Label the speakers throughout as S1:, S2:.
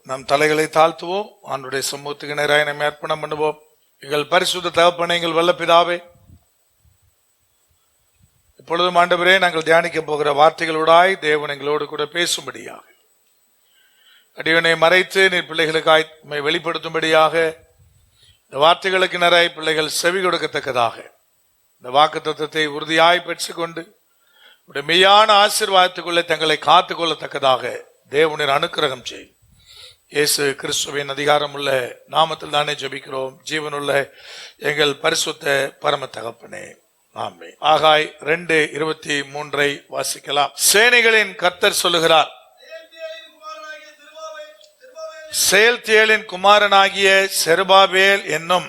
S1: நம் தலைகளை தாழ்த்துவோம். ஆண்டுடைய சமூகத்துக்கு நேராக நம்மை அர்ப்பணம் பண்ணுவோம். எங்கள் பரிசுத்த தகப்பனே, எங்கள் வல்ல பிதாவே, இப்பொழுதும் ஆண்டவரே, நாங்கள் தியானிக்க போகிற வார்த்தைகளோடாய் தேவன் எங்களோடு கூட பேசும்படியாக அடியவனை மறைத்து நீர் பிள்ளைகளுக்காய் வெளிப்படுத்தும்படியாக இந்த வார்த்தைகளுக்கு நிறைய பிள்ளைகள் செவி கொடுக்கத்தக்கதாக இந்த வாக்கு தத்தத்தை உறுதியாய் பெற்றுக்கொண்டு மெய்யான ஆசீர்வாதத்துக்குள்ளே தங்களை காத்துக் கொள்ளத்தக்கதாக தேவனின் அனுக்கிரகம் செய்யும். இயேசு கிறிஸ்துவின் அதிகாரம் உள்ள நாமத்தில் தானே ஜெபிக்கிறோம் ஜீவனுள்ள எங்கள் பரிசுத்த பரம தகப்பனே, ஆமென். ஆகாய் 2:23 வாசிக்கலாம். சேனைகளின் கர்த்தர் சொல்லுகிறார், செயல்தியேலின் குமாரனாகிய செருபாபேல் என்னும்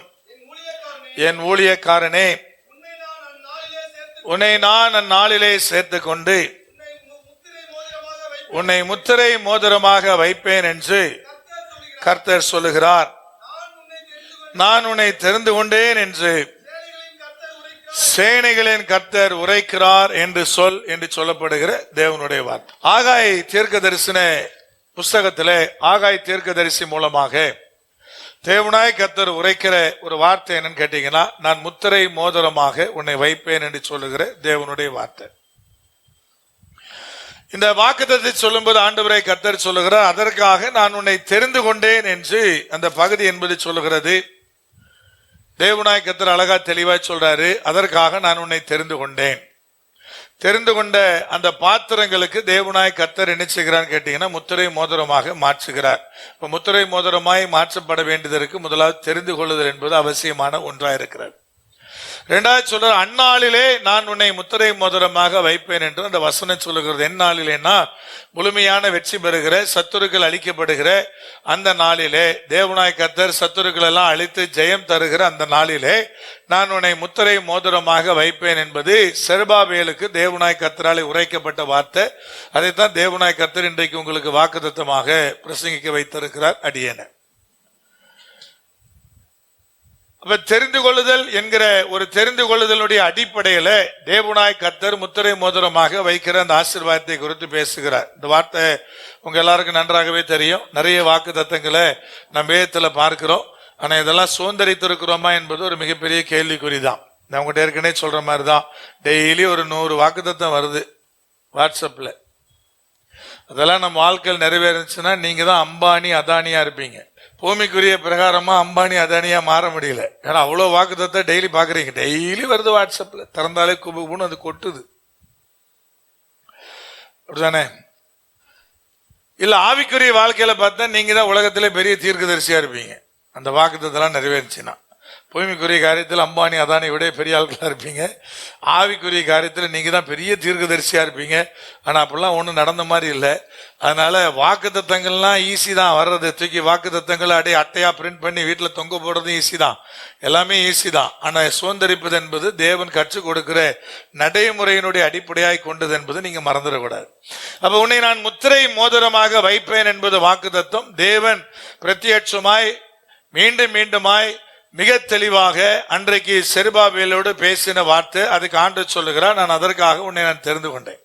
S1: என் ஊழியக்காரனே, உன்னை நான் அந்நாளிலே சேர்த்துக் கொண்டு உன்னை முத்திரை மோதிரமாக வைப்பேன் என்று கர்த்தர் சொல்லுகிறார். நான் உன்னை தெரிந்து கொண்டேன் என்று சேனைகளின் கர்த்தர் உரைக்கிறார் என்று சொல்லப்படுகிற தேவனுடைய வார்த்தை. ஆகாய் தீர்க்க தரிசன புஸ்தகத்திலே ஆகாய் தீர்க்க தரிசி மூலமாக தேவனாய் கர்த்தர் உரைக்கிற ஒரு வார்த்தை என்னன்னு கேட்டீங்கன்னா, நான் முத்திரை மோதிரமாக உன்னை வைப்பேன் என்று சொல்லுகிற தேவனுடைய வார்த்தை. இந்த வாக்குத்தத்தை சொல்லும்போது ஆண்டவரை கர்த்தர் சொல்லுகிறார், அதற்காக நான் உன்னை தெரிந்து கொண்டேன் என்று அந்த பகுதி என்பது சொல்லுகிறது. தேவனாய் கர்த்தர் அழகா தெளிவாய் சொல்றாரு, அதற்காக நான் உன்னை தெரிந்து கொண்டேன். தெரிந்து கொண்ட அந்த பாத்திரங்களுக்கு தேவனாய் கர்த்தர் என்ன செய்கிறான்னு கேட்டீங்கன்னா, முத்திரை மோதிரமாக மாற்றுகிறார். இப்ப முத்திரை மோதிரமாய் மாற்றப்பட வேண்டியதற்கு முதலாவது தெரிந்து கொள்ளுதல் என்பது அவசியமான ஒன்றாயிருக்கிறது. இரண்டாவது சொல்ற, அந்நாளிலே நான் உன்னை முத்திரை மோதிரமாக வைப்பேன் என்று அந்த வசனம் சொல்லுகிறது. எந்நாளிலேனா முழுமையான வெற்றி பெறுகிற, சத்துருக்கள் அழிக்கப்படுகிற அந்த நாளிலே, தேவனாய் கர்த்தர் சத்துருக்கள் எல்லாம் அழித்து ஜெயம் தருகிற அந்த நாளிலே நான் உன்னை முத்திரை மோதிரமாக வைப்பேன் என்பது செருபாபேலுக்கு தேவனாய் கர்த்தராலே உரைக்கப்பட்ட வார்த்தை. அதைத்தான் தேவனாய் கர்த்தர் இன்றைக்கு உங்களுக்கு வாக்குத்தத்தமாக பிரசங்கிக்க வைத்திருக்கிறார் அடியேன. அப்ப தெரிந்து கொள்ளுதல் என்கிற ஒரு தெரிந்து கொள்ளுதலுடைய அடிப்படையில தேவனாய் கர்த்தர் முத்திரை மோதிரமாக வைக்கிற அந்த ஆசீர்வாதத்தை குறித்து பேசுகிறார். இந்த வார்த்தை உங்க எல்லாருக்கும் நன்றாகவே தெரியும். நிறைய வாக்கு தத்தங்களை நம்ம வேதத்துல பார்க்கிறோம். ஆனா இதெல்லாம் சுதந்திரித்திருக்கிறோமா என்பது ஒரு மிகப்பெரிய கேள்விக்குறிதான். நான் உங்கள்கிட்ட ஏற்கனவே சொல்ற மாதிரிதான், டெய்லி ஒரு 100 வாக்கு தத்தம் வருது வாட்ஸ்அப்ல. அதெல்லாம் நம்ம வாழ்க்கையில் நிறைவேறுச்சுன்னா நீங்க தான் அம்பானி அதானியா இருப்பீங்க. பூமிக்குரிய பிரகாரமா அம்பானி அதானியா மாற முடியல. ஏன்னா அவ்வளவு வாக்குத்தத்தை டெய்லி பாக்குறீங்க. டெய்லி வருது வாட்ஸ்அப்ல, திறந்தாலே குபுன்னு அது கொட்டுது. அப்படிதானே? இல்ல ஆவிக்குரிய வாழ்க்கையில பார்த்தா நீங்க தான் உலகத்திலே பெரிய தீர்க்கதரிசியா இருப்பீங்க அந்த வாக்குத்தத்தெல்லாம் நிறைவேறுச்சுன்னா. பூமிக்குரிய காரியத்தில் அம்பானி அதானி விட பெரிய ஆட்களா இருப்பீங்க. ஆவிக்குரிய காரியத்தில் நீங்க தான் பெரிய தீர்க்கதரிசியா இருப்பீங்க. ஆனா அப்படிலாம் ஒண்ணும் நடந்த மாதிரி இல்லை. அதனால வாக்குத்தத்தங்கள்லாம் ஈஸி தான் வர்றது. தூக்கி வாக்குத்தத்தங்களை அப்படியே அட்டையா பிரிண்ட் பண்ணி வீட்டுல தொங்க போடுறதும் ஈஸி தான், எல்லாமே ஈஸி தான். ஆனா சுதந்திரிப்பது என்பது தேவன் கற்றுக் கொடுக்கிற நடைமுறையினுடைய அடிப்படையாய் கொண்டது என்பது நீங்க மறந்துடக்கூடாது. அப்ப உன்னை நான் முத்திரை மோதிரமாக வைப்பேன் என்பது வாக்குத்தத்தம். தேவன் பிரத்யட்சமாய் மீண்டும் மீண்டுமாய் மிக தெளிவாக அன்றைக்கு செருபாபேலோடு பேசின வார்த்தை. அதுக்கு ஆண்டவர் சொல்லுகிறார், நான் அதற்காக உன்னை நான் தெரிந்து கொண்டேன்.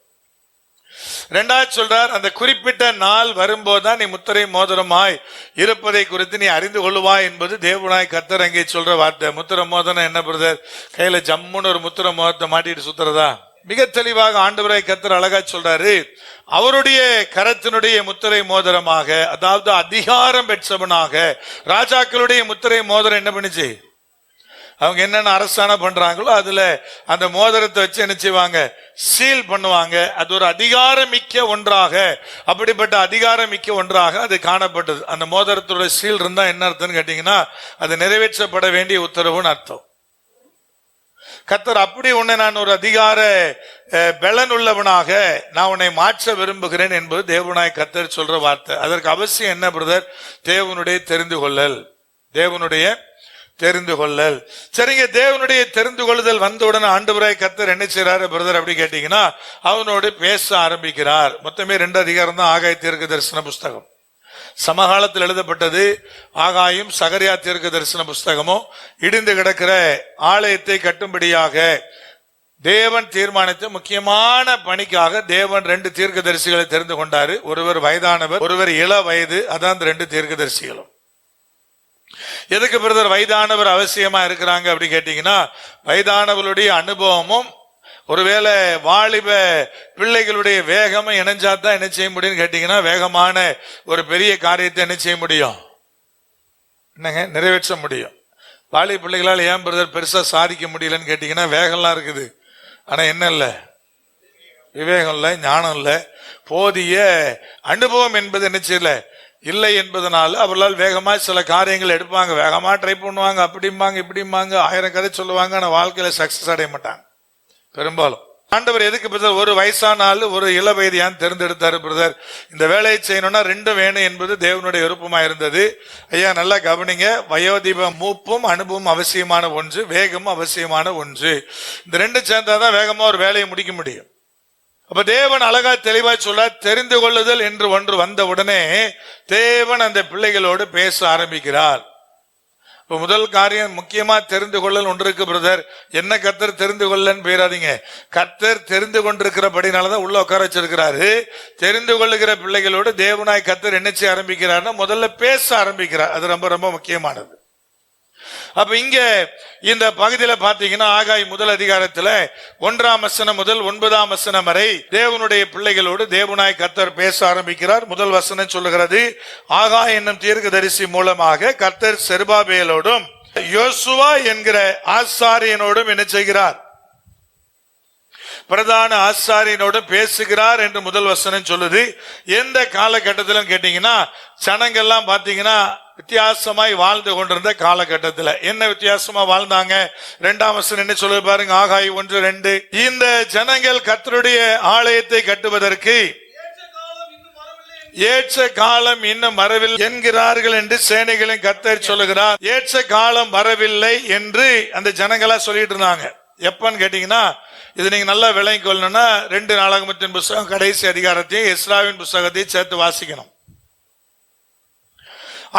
S1: இரண்டாவது சொல்றார், அந்த குறிப்பிட்ட நாள் வரும்போதுதான் நீ முத்திரை மோதிரமாய் இருப்பதை குறித்து நீ அறிந்து கொள்ளுவாய் என்பது தேவனாய் கர்த்தர் அங்கே சொல்ற வார்த்தை. முத்திரை மோதிரம் என்ன பிரதர், கையில ஜம்முன்னு ஒரு முத்திரை மோதிரத்தை மாட்டிட்டு சுத்துறதா? மிக தெளிவாக ஆண்டவராய் கர்த்தர் அழகா சொல்றாரு, அவருடைய கரத்தினுடைய முத்திரை மோதிரமாக, அதாவது அதிகாரம் பெற்றவனாக. ராஜாக்களுடைய முத்திரை மோதிரம் என்ன பண்ணுச்சு? அவங்க என்னென்ன அரசாணை பண்றாங்களோ அதுல அந்த மோதிரத்தை வச்சு என்ன செய்வாங்க? சீல் பண்ணுவாங்க. அது ஒரு அதிகாரமிக்க ஒன்றாக, அப்படிப்பட்ட அதிகாரமிக்க ஒன்றாக அது காணப்பட்டது. அந்த மோதிரத்தோட சீல் இருந்தா என்ன அர்த்தம்னு கேட்டீங்கன்னா, அது நிறைவேற்றப்பட வேண்டிய உத்தரவுன்னு அர்த்தம். கர்த்தர் அப்படி உன்னை நான் ஒரு அதிகார பலன் உள்ளவனாக நான் உன்னை மாற்ற விரும்புகிறேன் என்பது தேவனாய் கர்த்தர் சொல்ற வார்த்தை. அதற்கு அவசியம் என்ன பிரதர்? தேவனுடைய தெரிந்து கொள்ளல். தேவனுடைய தெரிந்து கொள்ளல். சரிங்க, தேவனுடைய தெரிந்து கொள்ளுதல் வந்தவுடனே ஆண்டவராய் கர்த்தர் என்ன செய்யறாரு பிரதர் அப்படி கேட்டீங்கன்னா, அவனோடு பேச ஆரம்பிக்கிறார். மொத்தமே 2 அதிகாரம் தான் ஆகாய தீர்க்க தரிசன புஸ்தகம். சமகாலத்தில் எழுதப்பட்டது ஆகாயும் சகரியா தீர்க்க தரிசன புஸ்தகமும். இடிந்து கிடக்கிற ஆலயத்தை கட்டும்படியாக தேவன் தீர்மானித்த முக்கியமான பணிக்காக தேவன் 2 தீர்க்கதரிசிகளை தெரிந்து கொண்டாரு. ஒருவர் வயதானவர், ஒருவர் இள வயது. அதான் 2 தீர்க்கதரிசிகளும். எதுக்கு பிரதர் வயதானவர் அவசியமா இருக்கிறாங்க அப்படி கேட்டீங்கன்னா, வயதானவர்களுடைய அனுபவமும் ஒருவேளை வாலிப பிள்ளைகளுடைய வேகமும் இணைஞ்சாதான் என்ன செய்ய முடியும்னு கேட்டீங்கன்னா, வேகமான ஒரு பெரிய காரியத்தை என்ன செய்ய முடியும், என்னங்க நிறைவேற்ற முடியும். வாலிப பிள்ளைகளால் ஏன் பிரதர் பெருசா சாதிக்க முடியலன்னு கேட்டீங்கன்னா, வேகம்லாம் இருக்குது, ஆனா என்ன இல்ல, விவேகம் இல்ல, ஞானம் இல்ல, போதிய அனுபவம் என்பது என்ன செய்யல இல்லை என்பதனால அவர்களால் வேகமா சில காரியங்கள் எடுப்பாங்க, வேகமா ட்ரை பண்ணுவாங்க, அப்படிம்பாங்க இப்படிம்பாங்க, 1000 கதை சொல்லுவாங்க, ஆனா வாழ்க்கையில சக்சஸ் அடைய மாட்டாங்க பெரும்பாலும். ஆண்டவர் எதுக்கு பிரதர் ஒரு வயசான ஆளு ஒரு இள வயதியான் தேர்ந்தெடுத்தாரு பிரதர்? இந்த வேலையை செய்யணும்னா 2 வேணும் என்பது தேவனுடைய விருப்பமா இருந்தது. ஐயா நல்லா கவனிங்க, வயோதிப மூப்பும் அனுபவம் அவசியமான ஒன்று, வேகமும் அவசியமான ஒன்று. இந்த 2 சேர்ந்தாதான் வேகமா ஒரு வேலையை முடிக்க முடியும். அப்ப தேவன் அழகா தெளிவாய் சொல்ல, தெரிந்து கொள்ளுதல் என்று ஒன்று வந்த உடனே தேவன் அந்த பிள்ளைகளோடு பேச ஆரம்பிக்கிறார். இப்ப முதல் காரியம் முக்கியமா தெரிந்து கொள்ளல் ஒன்று இருக்கு பிரதர். என்ன கர்த்தர் தெரிந்து கொள்ளன்னு போயிடாதீங்க. கர்த்தர் தெரிந்து கொண்டிருக்கிறபடினாலதான் உள்ள உட்கார வச்சிருக்கிறாரு. தெரிந்து கொள்ளுகிற பிள்ளைகளோடு தேவனாய் கர்த்தர் என்ன செய்ய ஆரம்பிக்கிறார்னா முதல்ல பேச ஆரம்பிக்கிறார். அது ரொம்ப ரொம்ப முக்கியமானது. அப்ப இங்க இந்த பகுதியில பாத்தீங்கன்னா, ஆகாய் முதல் அதிகாரத்துல 1ஆம் வசனம் முதல் 9ஆம் வசனம் வரை தேவனுடைய பிள்ளைகளோடு தேவனாய் கர்த்தர் பேச ஆரம்பிக்கிறார். முதல் வசனம் சொல்லுகிறது, ஆகாய் என்னும் தீர்க்கதரிசி மூலமாக கர்த்தர் செருபாபேலோடும் யோசுவா என்கிற ஆசாரியனோடும் என்ன செய்கிறார், பிரதான ஆசாரியனோடு பேசுகிறார் என்று முதல் வசனம் சொல்லுது. எந்த காலகட்டத்திலும் கேட்டீங்கன்னா, ஜனங்கள்லாம் பாத்தீங்கன்னா வித்தியாசமாய் வாழ்ந்து கொண்டிருந்த காலகட்டத்தில் என்ன வித்தியாசமா வாழ்ந்தாங்க? 2ஆம் வசனம் என்ன சொல்லுது பாருங்க, ஆகாய் 1:2. இந்த ஜனங்கள் கர்த்தருடைய ஆலயத்தை கட்டுவதற்கு ஏற்ற காலம் இன்னும் வரவில்லை என்கிறார்கள் என்று சேனைகளின் கர்த்தர் சொல்லுகிறார். ஏற்ற காலம் வரவில்லை என்று அந்த ஜனங்களா சொல்லிட்டு இருந்தாங்க. எப்பன்னு கேட்டீங்கன்னா, இது நீங்க நல்லா விளங்கி கொள்ளணும்னா 2 நாளாகமத்தின் புத்தகம் கடைசி அதிகாரத்தையும் எஸ்ராவின் புத்தகத்தையும் சேர்த்து வாசிக்கணும்.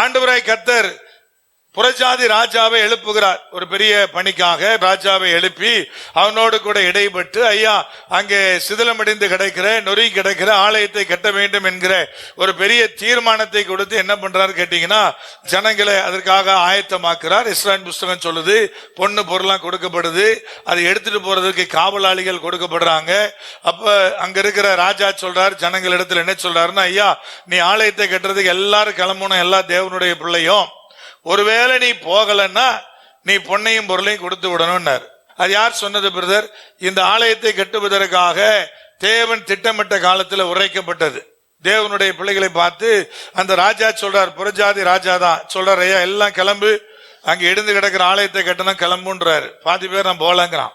S1: ஆண்டவராய் கர்த்தர் புறஜாதி ராஜாவை எழுப்புகிறார். ஒரு பெரிய பணிக்காக ராஜாவை எழுப்பி அவனோடு கூட இடைப்பட்டு, ஐயா அங்கே சிதிலமடைந்து கிடக்கிற நொறுங்கி கிடக்கிற ஆலயத்தை கட்ட வேண்டும் என்கிற ஒரு பெரிய தீர்மானத்தை கொடுத்து என்ன பண்றாரு கேட்டீங்கன்னா, ஜனங்களை அதற்காக ஆயத்தமாக்குறார். இஸ்ராயேல் புத்தகம் சொல்லுது, பொண்ணு பொருளாம் கொடுக்கப்படுது, அதை எடுத்துட்டு போறதுக்கு காவலாளிகள் கொடுக்கப்படுறாங்க. அப்ப அங்க இருக்கிற ராஜா சொல்றார், ஜனங்கள் இடத்துல என்ன சொல்றாருன்னா, ஐயா நீ ஆலயத்தை கட்டுறதுக்கு எல்லாரும் கிளம்பணும், எல்லா தேவனுடைய பிள்ளையும், ஒருவேளை நீ போகலன்னா நீ பொன்னையும் பொருளையும் கொடுத்து விடணும்னார். அது யார் சொன்னது பிரதர்? இந்த ஆலயத்தை கட்டுவதற்காக தேவன் திட்டமிட்ட காலத்தில் உரைக்கப்பட்டது. தேவனுடைய பிள்ளைகளை பார்த்து அந்த ராஜா சொல்றார், புறஜாதி ராஜா தான் சொல்றார், ஐயா எல்லாம் கிளம்பு, அங்க இடிந்து கிடக்கிற ஆலயத்தை கட்டணும் கிளம்புன்றாரு. பாதி பேர் நான் போலங்கிறான்.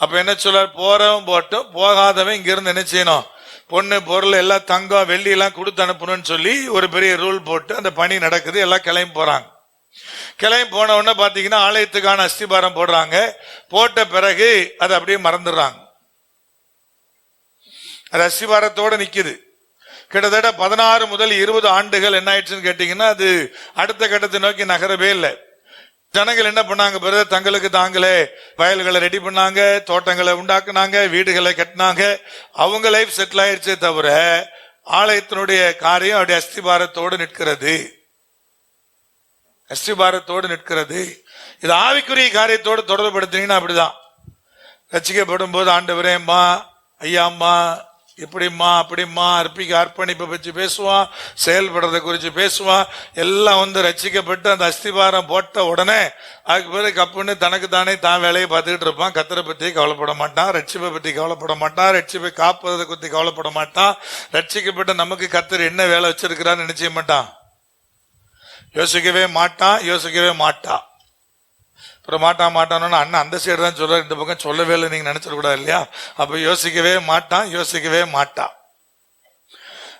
S1: அப்ப என்ன சொல்றார், போறவன் போட்டும் போகாதவன் இங்க இருந்து என்ன செய்யணும், பொண்ணு பொருள் எல்லாம் தங்கம் வெள்ளி எல்லாம் கொடுத்து அனுப்பணும்னு சொல்லி ஒரு பெரிய ரூல் போட்டு அந்த பணி நடக்குது. எல்லாம் கிளம்பி போறாங்க. கிளம்பி போன உடனே பாத்தீங்கன்னா ஆலயத்துக்கான அஸ்திபாரம் போடுறாங்க. போட்ட பிறகு அதை அப்படியே மறந்துடுறாங்க. அது அஸ்திபாரத்தோட நிக்குது. கிட்டத்தட்ட 16 முதல் 20 ஆண்டுகள் என்ன ஆயிடுச்சுன்னு கேட்டீங்கன்னா, அது அடுத்த கட்டத்தை நோக்கி நகரவே இல்லை. ஜனங்கள் என்ன பண்ணாங்க பிரதர், தங்களுக்கு தாங்களே வயல்களை ரெடி பண்ணாங்க, தோட்டங்களை உண்டாக்குனாங்க, வீடுகளை கட்டினாங்க. அவங்க லைஃப் செட்டில் ஆயிடுச்சே தவிர ஆலயத்தினுடைய காரியம் அவருடைய அஸ்திபாரத்தோடு நிற்கிறது. அஸ்திபாரத்தோடு நிற்கிறது. இது ஆவிக்குரிய காரியத்தோடு தொடர்புபடுத்தினீங்கன்னா அப்படிதான். ரட்சிக்கப்படும் போது ஆண்டவரே அம்மா, ஐயா அம்மா, இப்படிம்மா அப்படிம்மா, அர்ப்பணிப்பை பற்றி பேசுவான், செயல்படுறதை குறித்து பேசுவான். எல்லாம் வந்து ரட்சிக்கப்பட்டு அந்த அஸ்திபாரம் போட்ட உடனே அதுக்கு பிறகு கப்புன்னு தனக்கு தானே தான் வேலையை பார்த்துக்கிட்டு இருப்பான். கத்தரை பற்றி கவலைப்பட மாட்டான், ரட்சிப்பை பற்றி கவலைப்பட மாட்டான், ரட்சிப்பை காப்பதை பற்றி கவலைப்பட மாட்டான். ரட்சிக்கப்பட்ட நமக்கு கத்தர் என்ன வேலை வச்சிருக்கிறான்னு நினைச்ச மாட்டான், யோசிக்கவே மாட்டான். அப்புறம் மாட்டான்னு அண்ணன் அந்த சைடு தான் சொல்ற, இந்த பக்கம் சொல்லவே இல்லை நீங்க நினைச்சிடக்கூடாது இல்லையா? அப்ப யோசிக்கவே மாட்டான்.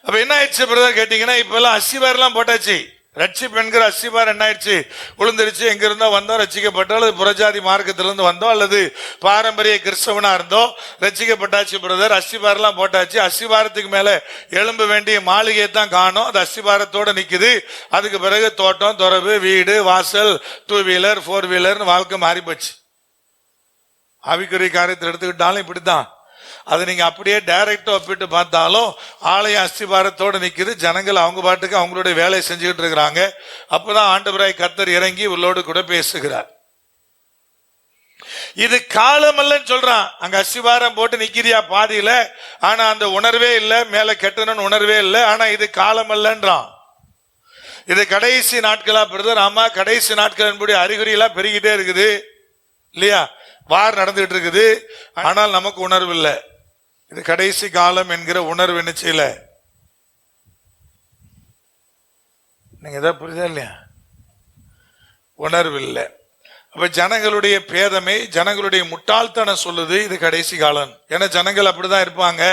S1: அப்ப என்ன ஆயிடுச்சு பிரதர் கேட்டீங்கன்னா, இப்ப எல்லாம் அஸ்திபாரெல்லாம் போட்டாச்சு. ரட்சிப்பு என்கிற அஸ்திபாரம் என்ன ஆயிடுச்சு, விழுந்துருச்சு. எங்க இருந்தோ வந்தோம் ரட்சிக்கப்பட்டோம், அல்லது புறஜாதி மார்க்கத்திலிருந்து வந்தோம், அல்லது பாரம்பரிய கிறிஸ்தவனா இருந்தோம், ரட்சிக்கப்பட்டாச்சு பிரதர். அஸ்திபாரெல்லாம் போட்டாச்சு. அஸ்திபாரத்துக்கு மேல எழும்ப வேண்டிய மாளிகையை தான் காணும். அது அஸ்திபாரத்தோட நிக்குது. அதுக்கு பிறகு தோட்டம் துறவு வீடு வாசல் 2 வீலர் 4 வீலர்னு வாழ்க்கை மாறி போச்சு. ஆவிக்குரிய காரியத்தை எடுத்துக்கிட்டாலும் இப்படித்தான். அதை நீங்க அப்படியே டைரக்டா ஒப்பிட்டு பார்த்தாலும் ஆலயம் அஸ்திபாரத்தோடு நிக்குது, ஜனங்கள் அவங்க பாட்டுக்கு அவங்களுடைய வேலையை செஞ்சுக்கிட்டு இருக்கிறாங்க. அப்பதான் ஆண்டவராய் கர்த்தர் இறங்கி உள்ளோடு கூட பேசுகிறார். இது காலம் அல்லன்னு சொல்றான். அங்க அஸ்திபாரம் போட்டு நிக்கிறியா பாதியில, ஆனா அந்த உணர்வே இல்லை, மேல கெட்டணும்னு உணர்வே இல்லை, ஆனா இது காலம் அல்லன்றான். இது கடைசி நாட்களா பிரதர்? ஆமா, கடைசி நாட்கள் என்பது அறிகுறி எல்லாம் பெருகிட்டே இருக்குது இல்லையா? வார் நடந்துகிட்டு இருக்குது, ஆனால் நமக்கு உணர்வு இல்லை. இது கடைசி காலம் என்கிற உணர்வு என்ன செய்யல? நீங்க ஏதாவது புரியுதா இல்லையா? உணர்வு இல்லை. அப்ப ஜனங்களுடைய பேதமை, ஜனங்களுடைய முட்டாள்தனம் சொல்லுது இது கடைசி காலம். ஏன்னா ஜனங்கள் அப்படிதான் இருப்பாங்க,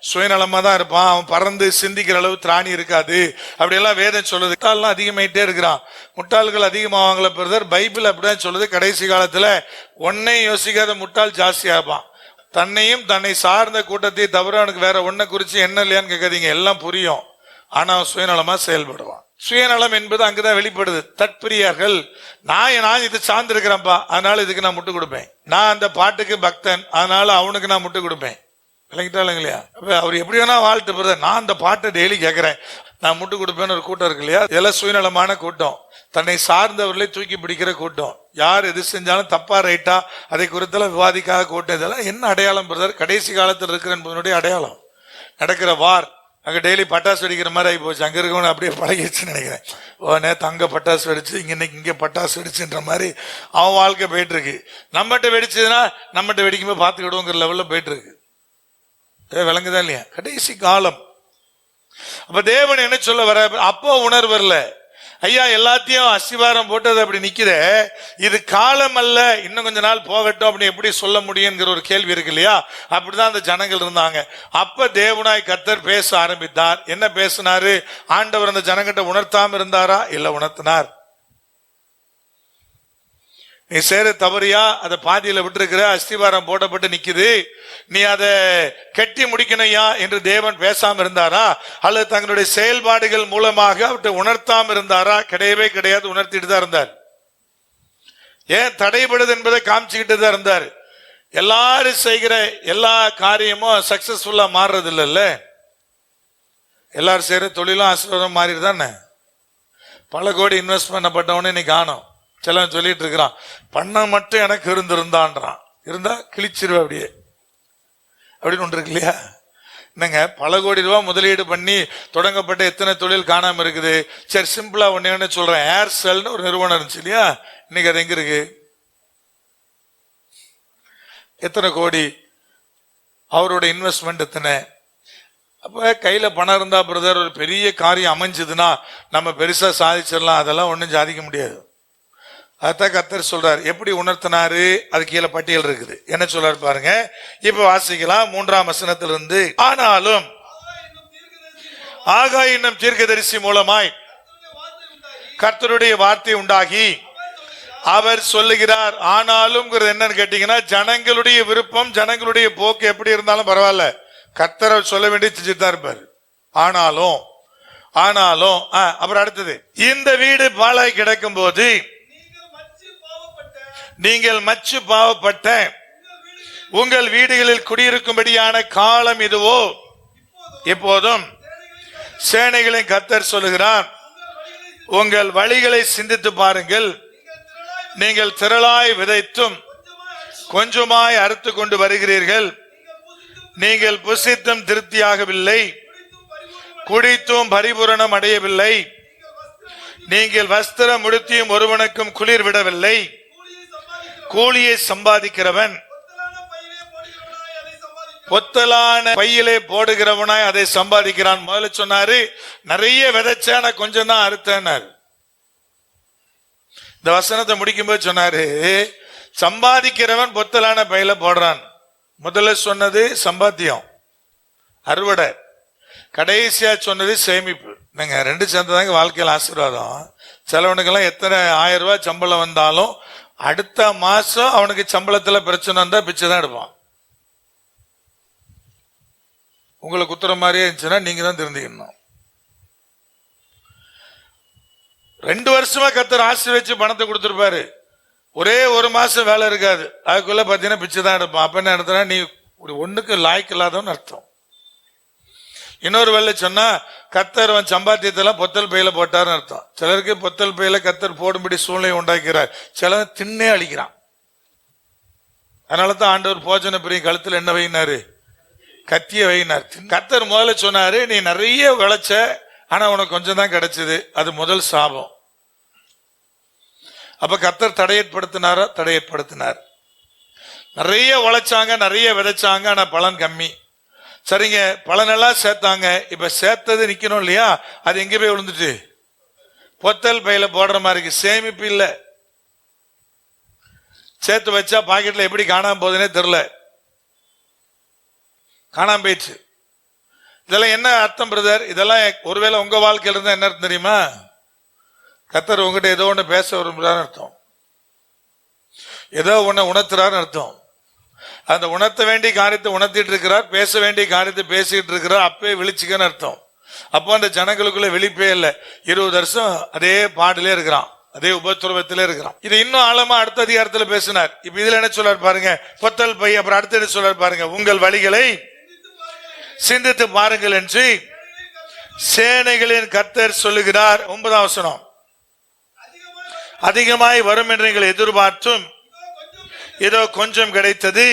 S1: சுயநலமா தான் இருப்பான், அவன் பறந்து சிந்திக்கிற அளவு திராணி இருக்காது, அப்படியெல்லாம் வேதம் சொல்லுது. முட்டாள்லாம் அதிகமாயிட்டே இருக்கிறான், முட்டாள்கள் அதிகமாவாங்கள பிரதர்? பைபிள் அப்படிதான் சொல்லுது. கடைசி காலத்துல ஒன்னை யோசிக்காத முட்டாள் ஜாஸ்தியா இருப்பான். தன்னையும் தன்னை சார்ந்த கூட்டத்தை தவிர அவனுக்கு வேற ஒன்ன குறிச்சு என்ன இல்லையான்னு கேட்காதீங்க, எல்லாம் புரியும், ஆனா அவன் சுயநலமா செயல்படுவான். சுயநலம் என்பது அங்குதான் வெளிப்படுது. தற்பிரியர்கள், நான் இது சார்ந்திருக்கிறேன்ப்பா, அதனால இதுக்கு நான் முட்டு கொடுப்பேன், நான் அந்த பாட்டுக்கு பக்தன், அதனால அவனுக்கு நான் முட்டு கொடுப்பேன். விளங்கிட்டா இல்லையா? அவர் எப்படி வேணா வாழ்த்து போறது, நான் அந்த பாட்டை டெய்லி கேட்கிறேன், நான் முட்டு கொடுப்பேன்னு ஒரு கூட்டம் இருக்கு இல்லையா? இதெல்லாம் சுயநலமான கூட்டம், தன்னை சார்ந்தவர்களை தூக்கி பிடிக்கிற கூட்டம். யார் எது செஞ்சாலும் தப்பா ரைட்டா அதை குறித்தெல்லாம் விவாதிக்காத கூட்டம். இதெல்லாம் என்ன அடையாளம் பிரதர்? கடைசி காலத்தில் இருக்கிற என்பதனுடைய அடையாளம். நடக்கிற வார், அங்கே டெய்லி பட்டாசு வெடிக்கிற மாதிரி ஆகி போச்சு. அங்கே இருக்கவன அப்படியே பழகிடுச்சுன்னு நினைக்கிறேன். நேற்று அங்கே பட்டாசு வெடிச்சு, இன்னைக்கு இங்கே பட்டாசு வெடிச்சுன்ற மாதிரி அவன் வாழ்க்கை போயிட்டு இருக்கு. நம்மகிட்ட வெடிச்சதுன்னா நம்மகிட்ட வெடிக்கும்போது பார்த்துக்கிடுவோங்கிற லெவலில் போயிட்டு இருக்கு. விளங்குதா இல்லையா? கடைசி காலம். அப்ப தேவன் என்ன சொல்ல வர? அப்போ உணர்வு வரல. ஐயா எல்லாத்தையும் அஸ்திவாரம் போட்டது அப்படி நிக்குதே, இது காலம் அல்ல, இன்னும் கொஞ்ச நாள் போகட்டும் அப்படி எப்படி சொல்ல முடியுங்கிற ஒரு கேள்வி இருக்கு இல்லையா? அப்படிதான் அந்த ஜனங்கள் இருந்தாங்க. அப்ப தேவனாய் கர்த்தர் பேச ஆரம்பித்தார். என்ன பேசினாரு? ஆண்டவர் அந்த ஜனங்கிட்ட உணர்த்தாம இருந்தாரா? இல்ல, உணர்த்தினார். நீ சேர தவறியா, அதை பாதியில விட்டுருக்கிற, அஸ்திவாரம் போடப்பட்டு நிக்குது, நீ அதை கட்டி முடிக்கணையா என்று தேவன் பேசாம இருந்தாரா? அல்லது தங்களுடைய செயல்பாடுகள் மூலமாக அவற்றை உணர்த்தாம இருந்தாரா? கிடையவே கிடையாது, உணர்த்திட்டு தான் இருந்தார். ஏன் தடைபடுது என்பதை காமிச்சுக்கிட்டு தான் இருந்தார். எல்லாரும் செய்கிற எல்லா காரியமும் சக்சஸ்ஃபுல்லா மாறுறது இல்லைல்ல. எல்லாரும் செய்யற தொழிலும் ஆசீர்வாதம் மாறிடு தானே. பல கோடி இன்வெஸ்ட் பண்ணப்பட்டவனே இன்னைக்கு காணும். சிலன் சொல்லிட்டு இருக்கிறான், பண்ண மட்டும் எனக்கு இருந்திருந்தான்றான். இருந்தா கிழிச்சிருவ அப்படியே அப்படின்னு ஒன்று இருக்கு இல்லையா? என்னங்க, பல கோடி ரூபாய் முதலீடு பண்ணி தொடங்கப்பட்ட எத்தனை தொழில் காணாம இருக்குது. சரி, சிம்பிளா ஒன்னு சொல்றேன், ஏர்செல்னு ஒரு நிறுவனம் இருந்துச்சு இல்லையா? இன்னைக்கு அது எங்க இருக்கு? எத்தனை கோடி அவரோட இன்வெஸ்ட்மெண்ட் எத்தனை? அப்ப கையில பணம் இருந்தா பிரதர் ஒரு பெரிய காரியம் அமைஞ்சதுன்னா நம்ம பெருசா சாதிச்சிடலாம். அதெல்லாம் ஒன்றும் சாதிக்க முடியாது. அதான் கர்த்தர் சொல்றாரு. எப்படி உணர்த்தினாரு? அது கீழே பட்டியல் இருக்குது. என்ன சொல்றாரு பாருங்க. இப்ப வாசிக்கலாம் 3ஆம் வசனத்திலிருந்து. ஆனாலும் ஆகாய் என்னும் தீர்க்கதரிசி மூலமாய் கர்த்தருடைய வார்த்தை உண்டாகி அவர் சொல்லுகிறார். ஆனாலும் என்னன்னு கேட்டீங்கன்னா, ஜனங்களுடைய விருப்பம், ஜனங்களுடைய போக்கு எப்படி இருந்தாலும் பரவாயில்ல, கர்த்தர் சொல்ல வேண்டிய செஞ்சுதான் இருப்பார். ஆனாலும் அப்புறம் அடுத்தது, இந்த வீடு பாழாய் கிடக்கும் போது நீங்கள் மச்சு பாவப்பட்ட உங்கள் வீடுகளில் குடியிருக்கும்படியான காலம் இதுவோ? இப்போதும் சேனைகளின் கர்த்தர் சொல்லுகிறார், உங்கள் வழிகளை சிந்தித்து பாருங்கள். நீங்கள் திரளாய் விதைத்தும் கொஞ்சமாய் அறுத்து கொண்டு வருகிறீர்கள். நீங்கள் புசித்தும் திருப்தியாகவில்லை, குடித்தும் பரிபூரணம் அடையவில்லை. நீங்கள் வஸ்திரம் உடுத்தியும் ஒருவனுக்கும் குளிர் விடவில்லை. கூலியை சம்பாதிக்கிறவன் பொத்தலான பையிலே போடுகிறவனாய் அதை சம்பாதிக்கிறான். முதல்ல சொன்னாரு, நிறைய விதைச்சான கொஞ்சம் தான் அறுத்தனார். இந்த வசனத்தை முடிக்கும் போது சொன்னாரு, சம்பாதிக்கிறவன் பொத்தலான பையில போடுறான். முதல்ல சொன்னது சம்பாத்தியம், அறுவடை. கடைசியா சொன்னது சேமிப்பு. நீங்க ரெண்டு சேர்ந்ததாங்க வாழ்க்கையில் ஆசீர்வாதம். சிலவனுக்கெல்லாம் எத்தனை 1000 ரூபாய் சம்பளம் வந்தாலும் அடுத்த மாசம் அவனுக்கு சம்பளத்துல பிரச்சனை வந்தா பிச்சை தான் எடுப்பான். உங்களை குத்துற மாதிரியே இருந்துச்சுன்னா நீங்க தான் திருந்திக்கணும். 2 வருஷமா கர்த்தர் ஆசீர்வதிச்சு பணத்தை கொடுத்திருப்பாரு. ஒரே ஒரு மாசம் வேலை இருக்காது, அதுக்குள்ள பாத்தீங்கன்னா பிச்சை தான் எடுப்பான். அப்ப என்ன எடுத்தா நீ ஒண்ணுக்கு லாய்க்கு இல்லாதவன்னு அர்த்தம். இன்னொரு வேலை சொன்னா கத்தர் அவன் சம்பாத்தியத்தெல்லாம் பொத்தல் பையில போட்டாருன்னு அர்த்தம். சிலருக்கு பொத்தல் பையில கத்தர் போடும்படி சூழ்நிலை உண்டாக்கிறார், சிலர் தின்னே அழிக்கிறான். அதனாலதான் ஆண்டவர் போஜன பிரிய கழுத்துல என்ன வைனாரு, கத்திய வைனார். கத்தர் முதல்ல சொன்னாரு நீ நிறைய விளைச்ச, ஆனா உனக்கு கொஞ்சம் தான் கிடைச்சது, அது முதல் சாபம். அப்ப கத்தர் தடையேற்படுத்தினாரா? தடையேற்படுத்தினார். நிறைய உழைச்சாங்க, நிறைய விதைச்சாங்க, ஆனா பலன் கம்மி. சரிங்க, பலனெல்லாம் சேர்த்தாங்க, இப்ப சேர்த்தது நிக்கணும் இல்லையா, அது எங்க போய் விழுந்துட்டு பொத்தல் பையில போடுற மாதிரி இருக்கு. சேமிப்பு இல்ல, சேர்த்து வச்சா பாக்கெட்ல எப்படி காணாம போகுதுன்னே தெரியல, காணாம போயிடுச்சு. இதெல்லாம் என்ன அர்த்தம் பிரதர்? இதெல்லாம் ஒருவேளை உங்க வாழ்க்கையில இருந்தா என்ன அர்த்தம் தெரியுமா? கத்தர் உங்ககிட்ட ஏதோ ஒண்ணு பேச விரும்புறான்னு அர்த்தம், ஏதோ ஒண்ணு உணர்த்துறான்னு அர்த்தம். அந்த உணர்த்த வேண்டிய காரியத்தை உணர்த்திட்டு இருக்கிறார், பேச வேண்டிய காரியத்தை பேசிட்டு இருக்கிறார், அப்பே விழிச்சுக்கன்னு அர்த்தம். அப்போ அந்த ஜனங்களுக்குள்ள விழிப்பே இல்லை. 20 வருஷம் அதே பாடிலே இருக்கிறான், அதே உபத்திரவத்திலே இருக்கிறான். இது இன்னும் ஆழமா அடுத்த அதிகாரத்துல பேசினார். இப்ப இதுல என்ன சொல்றாரு பாருங்க, பொத்தல் பை. அப்புறம் அடுத்து என்ன சொல்றாரு பாருங்க, உங்கள் வழிகளை சிந்தித்து பாருங்கள் என்று சேனைகளின் கர்த்தர் சொல்லுகிறார். 9ஆம் வசனம், அதிகமாய் வரும் என்று நீங்கள் எதிர்பார்த்தும் ஏதோ கொஞ்சம் கிடைத்தது,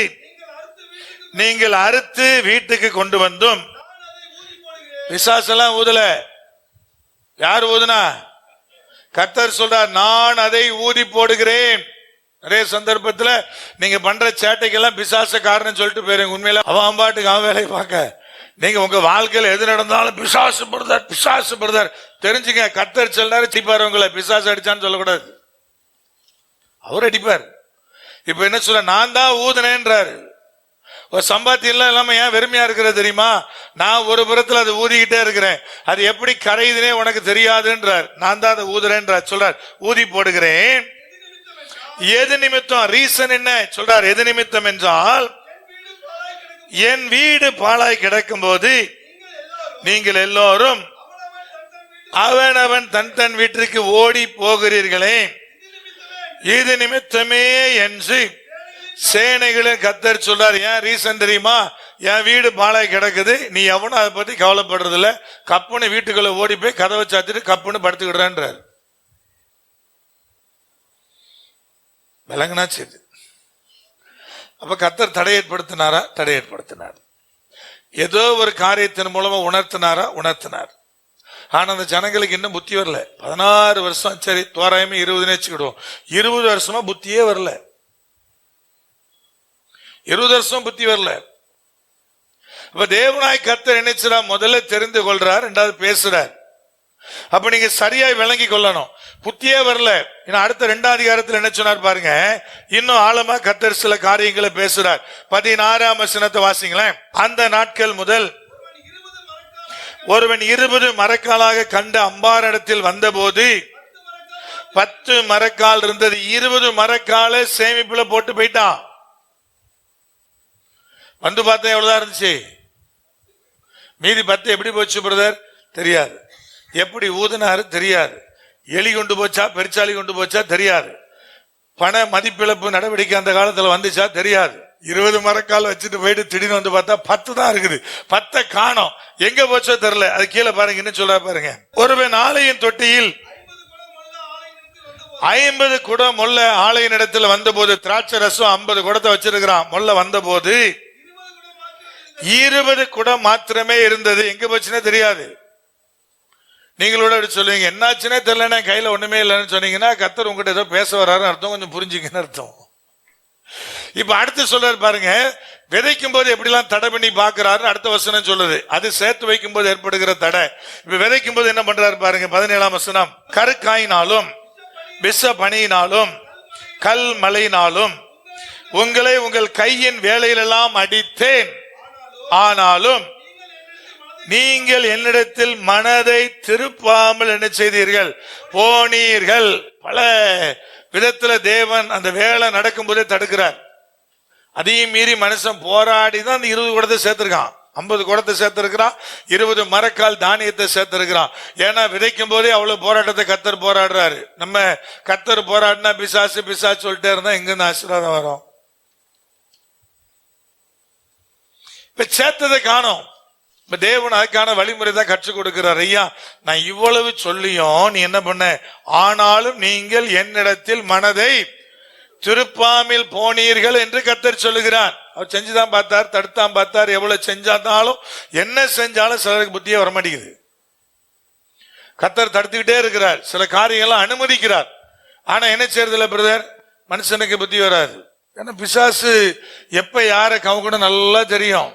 S1: நீங்கள் அறுத்து வீட்டுக்கு கொண்டு வந்தும். பிசாசெல்லாம் ஊதல, யார் ஊதுனா? கர்த்தர் சொல்றார், நான் அதை ஊதி போடுகிறேன். நிறைய சந்தர்ப்பத்தில் நீங்க பண்ற சேட்டைக்கெல்லாம் பிசாச காரணம் சொல்லிட்டு போயிருங்க. உண்மையில அவன் பாட்டுக்கு அவன் வேலையை பார்க்க, நீங்க உங்க வாழ்க்கையில் எது நடந்தாலும் பிசாசு பிரதர், பிசாசு பிரதர் தெரிஞ்சுங்க. கர்த்தர் சொல்றாரு, அடிப்பார் உங்களை. பிசாசு அடிச்சான்னு சொல்லக்கூடாது, அவர் அடிப்பார். இப்ப என்ன சொல்ற, நான் தான் ஊதுனேன்றாரு. ஒரு சம்பாத்தியம் இல்லாம ஏன் வெறுமையா இருக்கிறது தெரியுமா? நான் ஒரு புறத்துல அதை ஊதிக்கிட்டே இருக்கிறேன், அது எப்படி கரையுதுனே உனக்கு தெரியாதுன்றார். நான் தான் அதை ஊதுறேன்றார். சொல்றார், ஊதி போடுகிறேன். எது நிமித்தம்? ரீசன் என்ன சொல்றார்? எது நிமித்தம் என்றால், என் வீடு பாழாய் கிடக்கும் போது நீங்கள் எல்லோரும் அவன் தன் தன் வீட்டிற்கு ஓடி போகிறீர்களே, இது நிமித்தமே என்று சேனைகளின் கர்த்தர் சொல்றார். ஏன் ரீசன் தெரியுமா? என் வீடு பாழாய் கிடக்குது, நீ எவனும் அதை பத்தி கவலைப்படுறது இல்ல, கப்புன்னு வீட்டுக்குள்ள ஓடி போய் கதவை சாத்திட்டு கப்புன்னு படுத்துக்கிடுறான்றார். விளங்குனா சரி. அப்ப கர்த்தர் தடை ஏற்படுத்தினாரா? தடை ஏற்படுத்தினார். ஏதோ ஒரு காரியத்தின் மூலமா உணர்த்தினாரா? உணர்த்தினார். ஆனா அந்த ஜனங்களுக்கு இன்னும் புத்தி வரல. 16 வருஷம், சரி தோராயமே 20 வச்சுக்கிடுவோம், 20 வருஷமா புத்தியே வரல. 20 வருஷம் புத்தி வரல. அப்ப தேவனாய் கர்த்தர் நினைச்சா முதல்ல தெரிந்து கொள்றார், இரண்டாவது பேசுறார். அப்ப நீங்க சரியாய் விளங்கி கொள்ளணும். புத்தியே வரல. அடுத்த 2ஆம் அதிகாரத்தில் என்ன சொன்னார் பாருங்க, இன்னும் ஆழமா கர்த்தர் சில காரியங்களை பேசுறார். 16ஆம் வசனத்தை வாசிங்களேன். அந்த நாட்கள் முதல் ஒருவன் 20 மரக்காலாக கண்ட அம்பாரிடத்தில் வந்தபோது 10 மரக்கால் இருந்தது. 20 மரக்கால சேமிப்புல போட்டு போயிட்டான். வந்து பார்த்தா எவ்வளவுதான் இருந்துச்சு, மீதி 10 எப்படி போச்சு பிரதர் தெரியாது, எப்படி ஊதினாரு தெரியாது, எலி கொண்டு போச்சா பெருச்சாலி கொண்டு போச்சா தெரியாது, பண மதிப்பிழப்பு நடவடிக்கை அந்த காலத்துல வந்துச்சா தெரியாது. 20 மரக்கால் வச்சுட்டு போயிட்டு திடீர்னு வந்து பார்த்தா 10 தான் இருக்குது. 10 காணோம், எங்க போச்சோ தெரியல. அது கீழே பாருங்க, என்ன சொல்ற பாருங்க. ஒருவன் ஆலையின் தொட்டியில் 50 குடம் முல்ல ஆலையின் இடத்துல வந்த போது, திராட்சை ரசம் 50 குடத்தை வச்சிருக்கிறான். முல்ல வந்த போது 20 குடம் மாத்திரமே இருந்தது. எங்க போச்சுன்னே தெரியாது. நீங்களோட சொல்லுவீங்க, என்னாச்சுன்னே தெரியல, கையில ஒண்ணுமே இல்லைன்னு சொன்னீங்கன்னா கர்த்தர் உங்ககிட்ட ஏதோ பேச வர்றாருன்னு அர்த்தம், கொஞ்சம் புரிஞ்சுங்கன்னு அர்த்தம். இப்ப அடுத்து சொல்றாரு பாருங்க, விதைக்கும் போது எப்படிலாம் தடை பண்ணி பாக்குறாரு அடுத்த வசனம் சொல்லுது. அது சேர்த்து வைக்கும் போது ஏற்படுகிற தடை. இப்ப விதைக்கும் போது என்ன பண்றாரு பாருங்க, 17ஆம் வசனம். கருக்காயினாலும் விஷ பனியினாலும் கல் மழையினாலும் உங்களை உங்கள் கையின் வேலையிலெல்லாம் அடித்தேன், ஆனாலும் நீங்கள் என்னிடத்தில் மனதை திருப்பாமல் என்ன செய்தீர்கள், போனீர்கள். பல விதத்துல தேவன் அந்த வேலை நடக்கும் போதே தடுக்கிறார். அதையும் மீறி மனுஷன் போராடி தான் அந்த 20 குடத்தை சேர்த்திருக்கான். 50 குடத்தை சேர்த்திருக்கிறான், 20 மரக்கால் தானியத்தை சேர்த்திருக்கிறான். ஏன்னா விதைக்கும் போதே அவ்வளவு போராட்டத்தை கர்த்தர் போராடுறாரு. நம்ம கர்த்தர் போராடினா பிசாசு பிசாசு சொல்லிட்டே இருந்தா எங்க இருந்து ஆசீர்வாதம் வரும்? இப்ப சேர்த்ததை காணோம். இப்ப தேவன் அதுக்கான வழிமுறை தான் கற்றுக் கொடுக்கிறார். ஐயா, நான் இவ்வளவு சொல்லியும் நீ என்ன பண்ண? ஆனாலும் நீங்கள் என்னிடத்தில் மனதை திருப்பாமில் போனீர்கள் என்று கர்த்தர் சொல்லுகிறார். அவர் செஞ்சுதான் பார்த்தார், தடுத்தான் பார்த்தார். எவ்வளவு செஞ்சாலும் என்ன செஞ்சாலும் சிலருக்கு புத்தியே வரமாட்டேங்குது. கர்த்தர் தடுத்துக்கிட்டே இருக்கிறார், சில காரியங்கள்லாம் அனுமதிக்கிறார். ஆனா என்ன செய்யறதில்ல பிரதர், மனுஷனுக்கு புத்தி வராது. ஏன்னா பிசாசு எப்ப யார கவுக்கணும் நல்லா தெரியும்.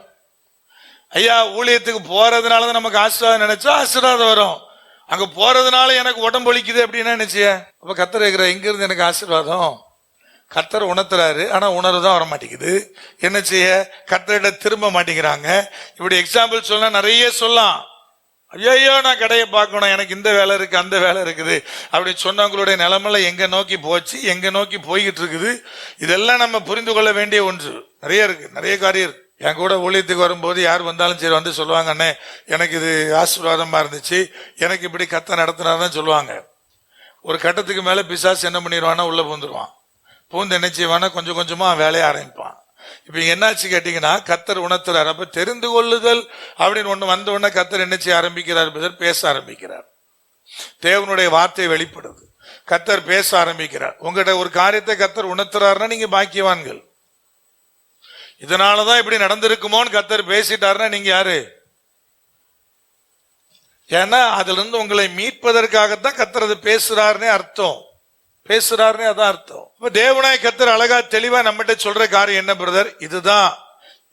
S1: ஐயா, ஊழியத்துக்கு போறதுனாலதான் நமக்கு ஆசீர்வாதம் நினைச்சா ஆசீர்வாதம் வரும். அங்க போறதுனால எனக்கு உடம்பு ஒலிக்குது அப்படின்னா நினைச்சிய. அப்ப கர்த்தர் இருக்கிற எங்க இருந்து எனக்கு ஆசீர்வாதம்? கர்த்தர் உணர்த்துறாரு, ஆனா உணர்வுதான் வர மாட்டேங்குது. என்ன செய்ய? கர்த்தரிட திரும்ப மாட்டேங்கிறாங்க. இப்படி எக்ஸாம்பிள் சொன்னா நிறைய சொல்லலாம். ஐயோ, நான் கடையை பார்க்கணும், எனக்கு இந்த வேலை இருக்கு அந்த வேலை இருக்குது அப்படி சொன்னவங்களுடைய நிலைமையில எங்க நோக்கி போச்சு, எங்க நோக்கி போய்கிட்டு இருக்குது. இதெல்லாம் நம்ம புரிந்து கொள்ள வேண்டிய ஒன்று. நிறைய இருக்கு, நிறைய காரியம் இருக்கு. என் கூட ஊழியத்துக்கு வரும்போது யார் வந்தாலும் சரி வந்து சொல்லுவாங்க, அண்ணே எனக்கு இது ஆசீர்வாதமா இருந்துச்சு, எனக்கு இப்படி கர்த்தர் நடத்தினார்தான் சொல்லுவாங்க. ஒரு கட்டத்துக்கு மேல பிசாசு என்ன பண்ணிடுவான்னா உள்ள பூந்துருவான். பூந்து என்ன செய்வானா கொஞ்சம் கொஞ்சமா வேலையை ஆரம்பிப்பான். இப்ப என்னாச்சு கேட்டீங்கன்னா, கர்த்தர் உணர்த்துறாரு. அப்ப தெரிந்து கொள்ளுதல் அப்படின்னு ஒண்ணு வந்த உடனே கர்த்தர் என்ன செய்ய ஆரம்பிக்கிறார்? பேச ஆரம்பிக்கிறார். தேவனுடைய வார்த்தை வெளிப்படுது, கர்த்தர் பேச ஆரம்பிக்கிறார். உங்ககிட்ட ஒரு காரியத்தை கர்த்தர் உணர்த்துறாருன்னா நீங்க பாக்கியவான்கள். இதனாலதான் இப்படி நடந்திருக்குமோன்னு கர்த்தர் பேசிட்டாருன்னா நீங்க யாரு? ஏன்னா அதுல இருந்து உங்களை மீட்பதற்காகத்தான் கர்த்தர் அது பேசுறாருன்னே அர்த்தம். பேசுறாருன்னே அதான் அர்த்தம். இப்ப தேவனாய் கர்த்தர் அழகா தெளிவா நம்மகிட்ட சொல்ற காரியம் என்ன பிரதர்? இதுதான்.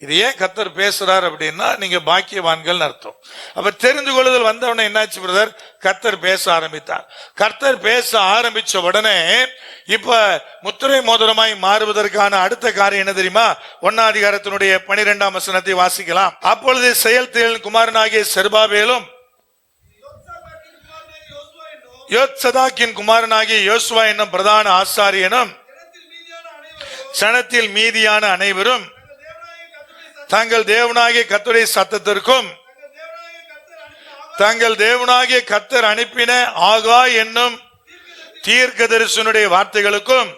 S1: இது ஏன் கர்த்தர் பேசுறாரு அப்படின்னா நீங்க பாக்கியவான்கள் அர்த்தம். அப்ப தெரிந்து கொள்ளுதல் வந்தவன என்னாச்சு பிரதர்? கர்த்தர் பேச ஆரம்பித்தார். கர்த்தர் பேச ஆரம்பிச்ச உடனே இப்ப முத்திரை மோதிரமாய் மாறுவதற்கான அடுத்த காரியம் என்ன தெரியுமா? 1ஆம் அதிகாரத்தினுடைய 12ஆம் வசனத்தை வாசிக்கலாம். அப்பொழுது செயல்திறன் குமாரனாகிய செருபாபேலும் யோத்சதாக்கின் குமாரனாகிய யோசுவா என்னும் பிரதான ஆசாரியனும் சனத்தில் மீதியான அனைவரும் தங்கள் தேவனாகிய கர்த்தருடைய சத்தத்திற்கும் தங்கள் தேவனாகிய கர்த்தர் அனுப்பின ஆகாய் என்னும் தீர்க்கதரிசனுடைய வார்த்தைகளுக்கும்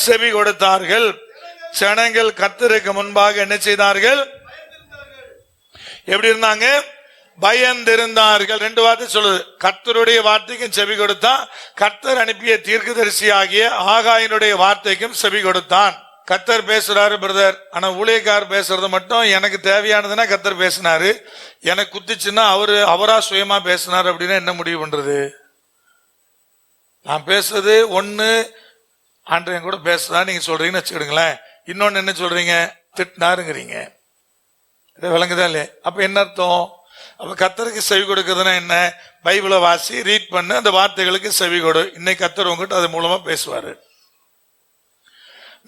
S1: செவி கொடுத்தார்கள். ஜனங்கள் கர்த்தருக்கு முன்பாக என்ன செய்தார்கள்? எப்படி இருந்தாங்க? பயந்திருந்தார்கள். 2 வார்த்தை சொல்லுது. கர்த்தருடைய வார்த்தைக்கும் செவி கொடுத்தான், கர்த்தர் அனுப்பிய தீர்க்கதரிசி ஆகிய ஆகாயினுடைய வார்த்தைக்கும் செவி கொடுத்தான். கர்த்தர் பேசுறாரு பிரதர், ஆனா ஊழியக்காரர் பேசுறது மட்டும் எனக்கு தேவையானதுன்னா கர்த்தர் பேசினாரு, எனக்கு குத்திச்சுன்னா அவரா சுயமா பேசினாரு அப்படின்னா என்ன முடிவு பண்றது? நான் பேசுறது ஒண்ணு ஆண்டவன் கூட பேசுறா நீங்க சொல்றீங்கன்னு வச்சுக்கிடுங்களேன். இன்னொன்னு என்ன சொல்றீங்க? திட்டினாருங்கிறீங்க. விளங்குதா இல்லையா? அப்ப என்ன அர்த்தம்? அப்ப கர்த்தருக்கு செவி கொடுக்குறதுன்னா என்ன? பைபிளை வாசி, ரீட் பண்ணு, அந்த வார்த்தைகளுக்கு செவி கொடு. இன்னைக்கு கர்த்தர் உங்ககிட்ட அது மூலமா பேசுவாரு.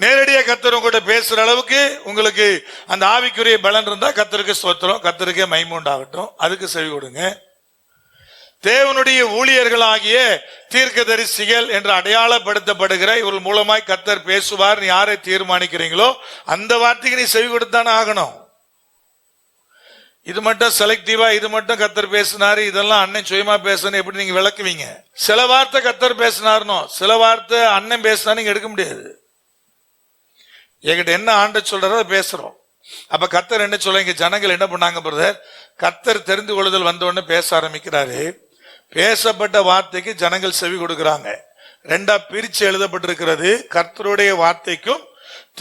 S1: நேரடியா கர்த்தர் உங்ககிட்ட பேசுற அளவுக்கு உங்களுக்கு அந்த ஆவிக்குரிய பலன் இருந்தா கர்த்தருக்கு ஸ்தோத்திரம், கர்த்தருக்கே மகிமை உண்டாகட்டும், அதுக்கு செவி கொடுங்க. தேவனுடைய ஊழியர்களாகிய தீர்க்கதரிசிகள் என்று அடையாளப்படுத்தப்படுகிற இவர்கள் மூலமாய் கர்த்தர் பேசுவார் யாரை தீர்மானிக்கிறீங்களோ அந்த வார்த்தைக்கு நீ செவி கொடுத்தானே ஆகணும். இது மட்டும் செலக்டிவா, இது மட்டும் கர்த்தர் பேசினாரு, இதெல்லாம் அண்ணன் சுயமா பேசணும் எப்படி நீங்க விளக்குவீங்க? சில வார்த்தை கர்த்தர் பேசினாருனோ, சில வார்த்தை அண்ணன் பேசினா நீங்க எடுக்க முடியாது. என்கிட்ட என்ன ஆண்ட சொல்றத பேசுறோம். அப்ப கர்த்தர் என்ன சொல்ல, இங்க ஜனங்கள் என்ன பண்ணாங்க பிரதர்? கர்த்தர் தெரிந்து கொள்ளுதல் வந்த உடனே பேச ஆரம்பிக்கிறாரு. பேசப்பட்ட வார்த்தைக்கு ஜனங்கள் செவி கொடுக்கிறாங்க. 2ஆ பிரிச்சு எழுதப்பட்டிருக்கிறது. கர்த்தருடைய வார்த்தைக்கும்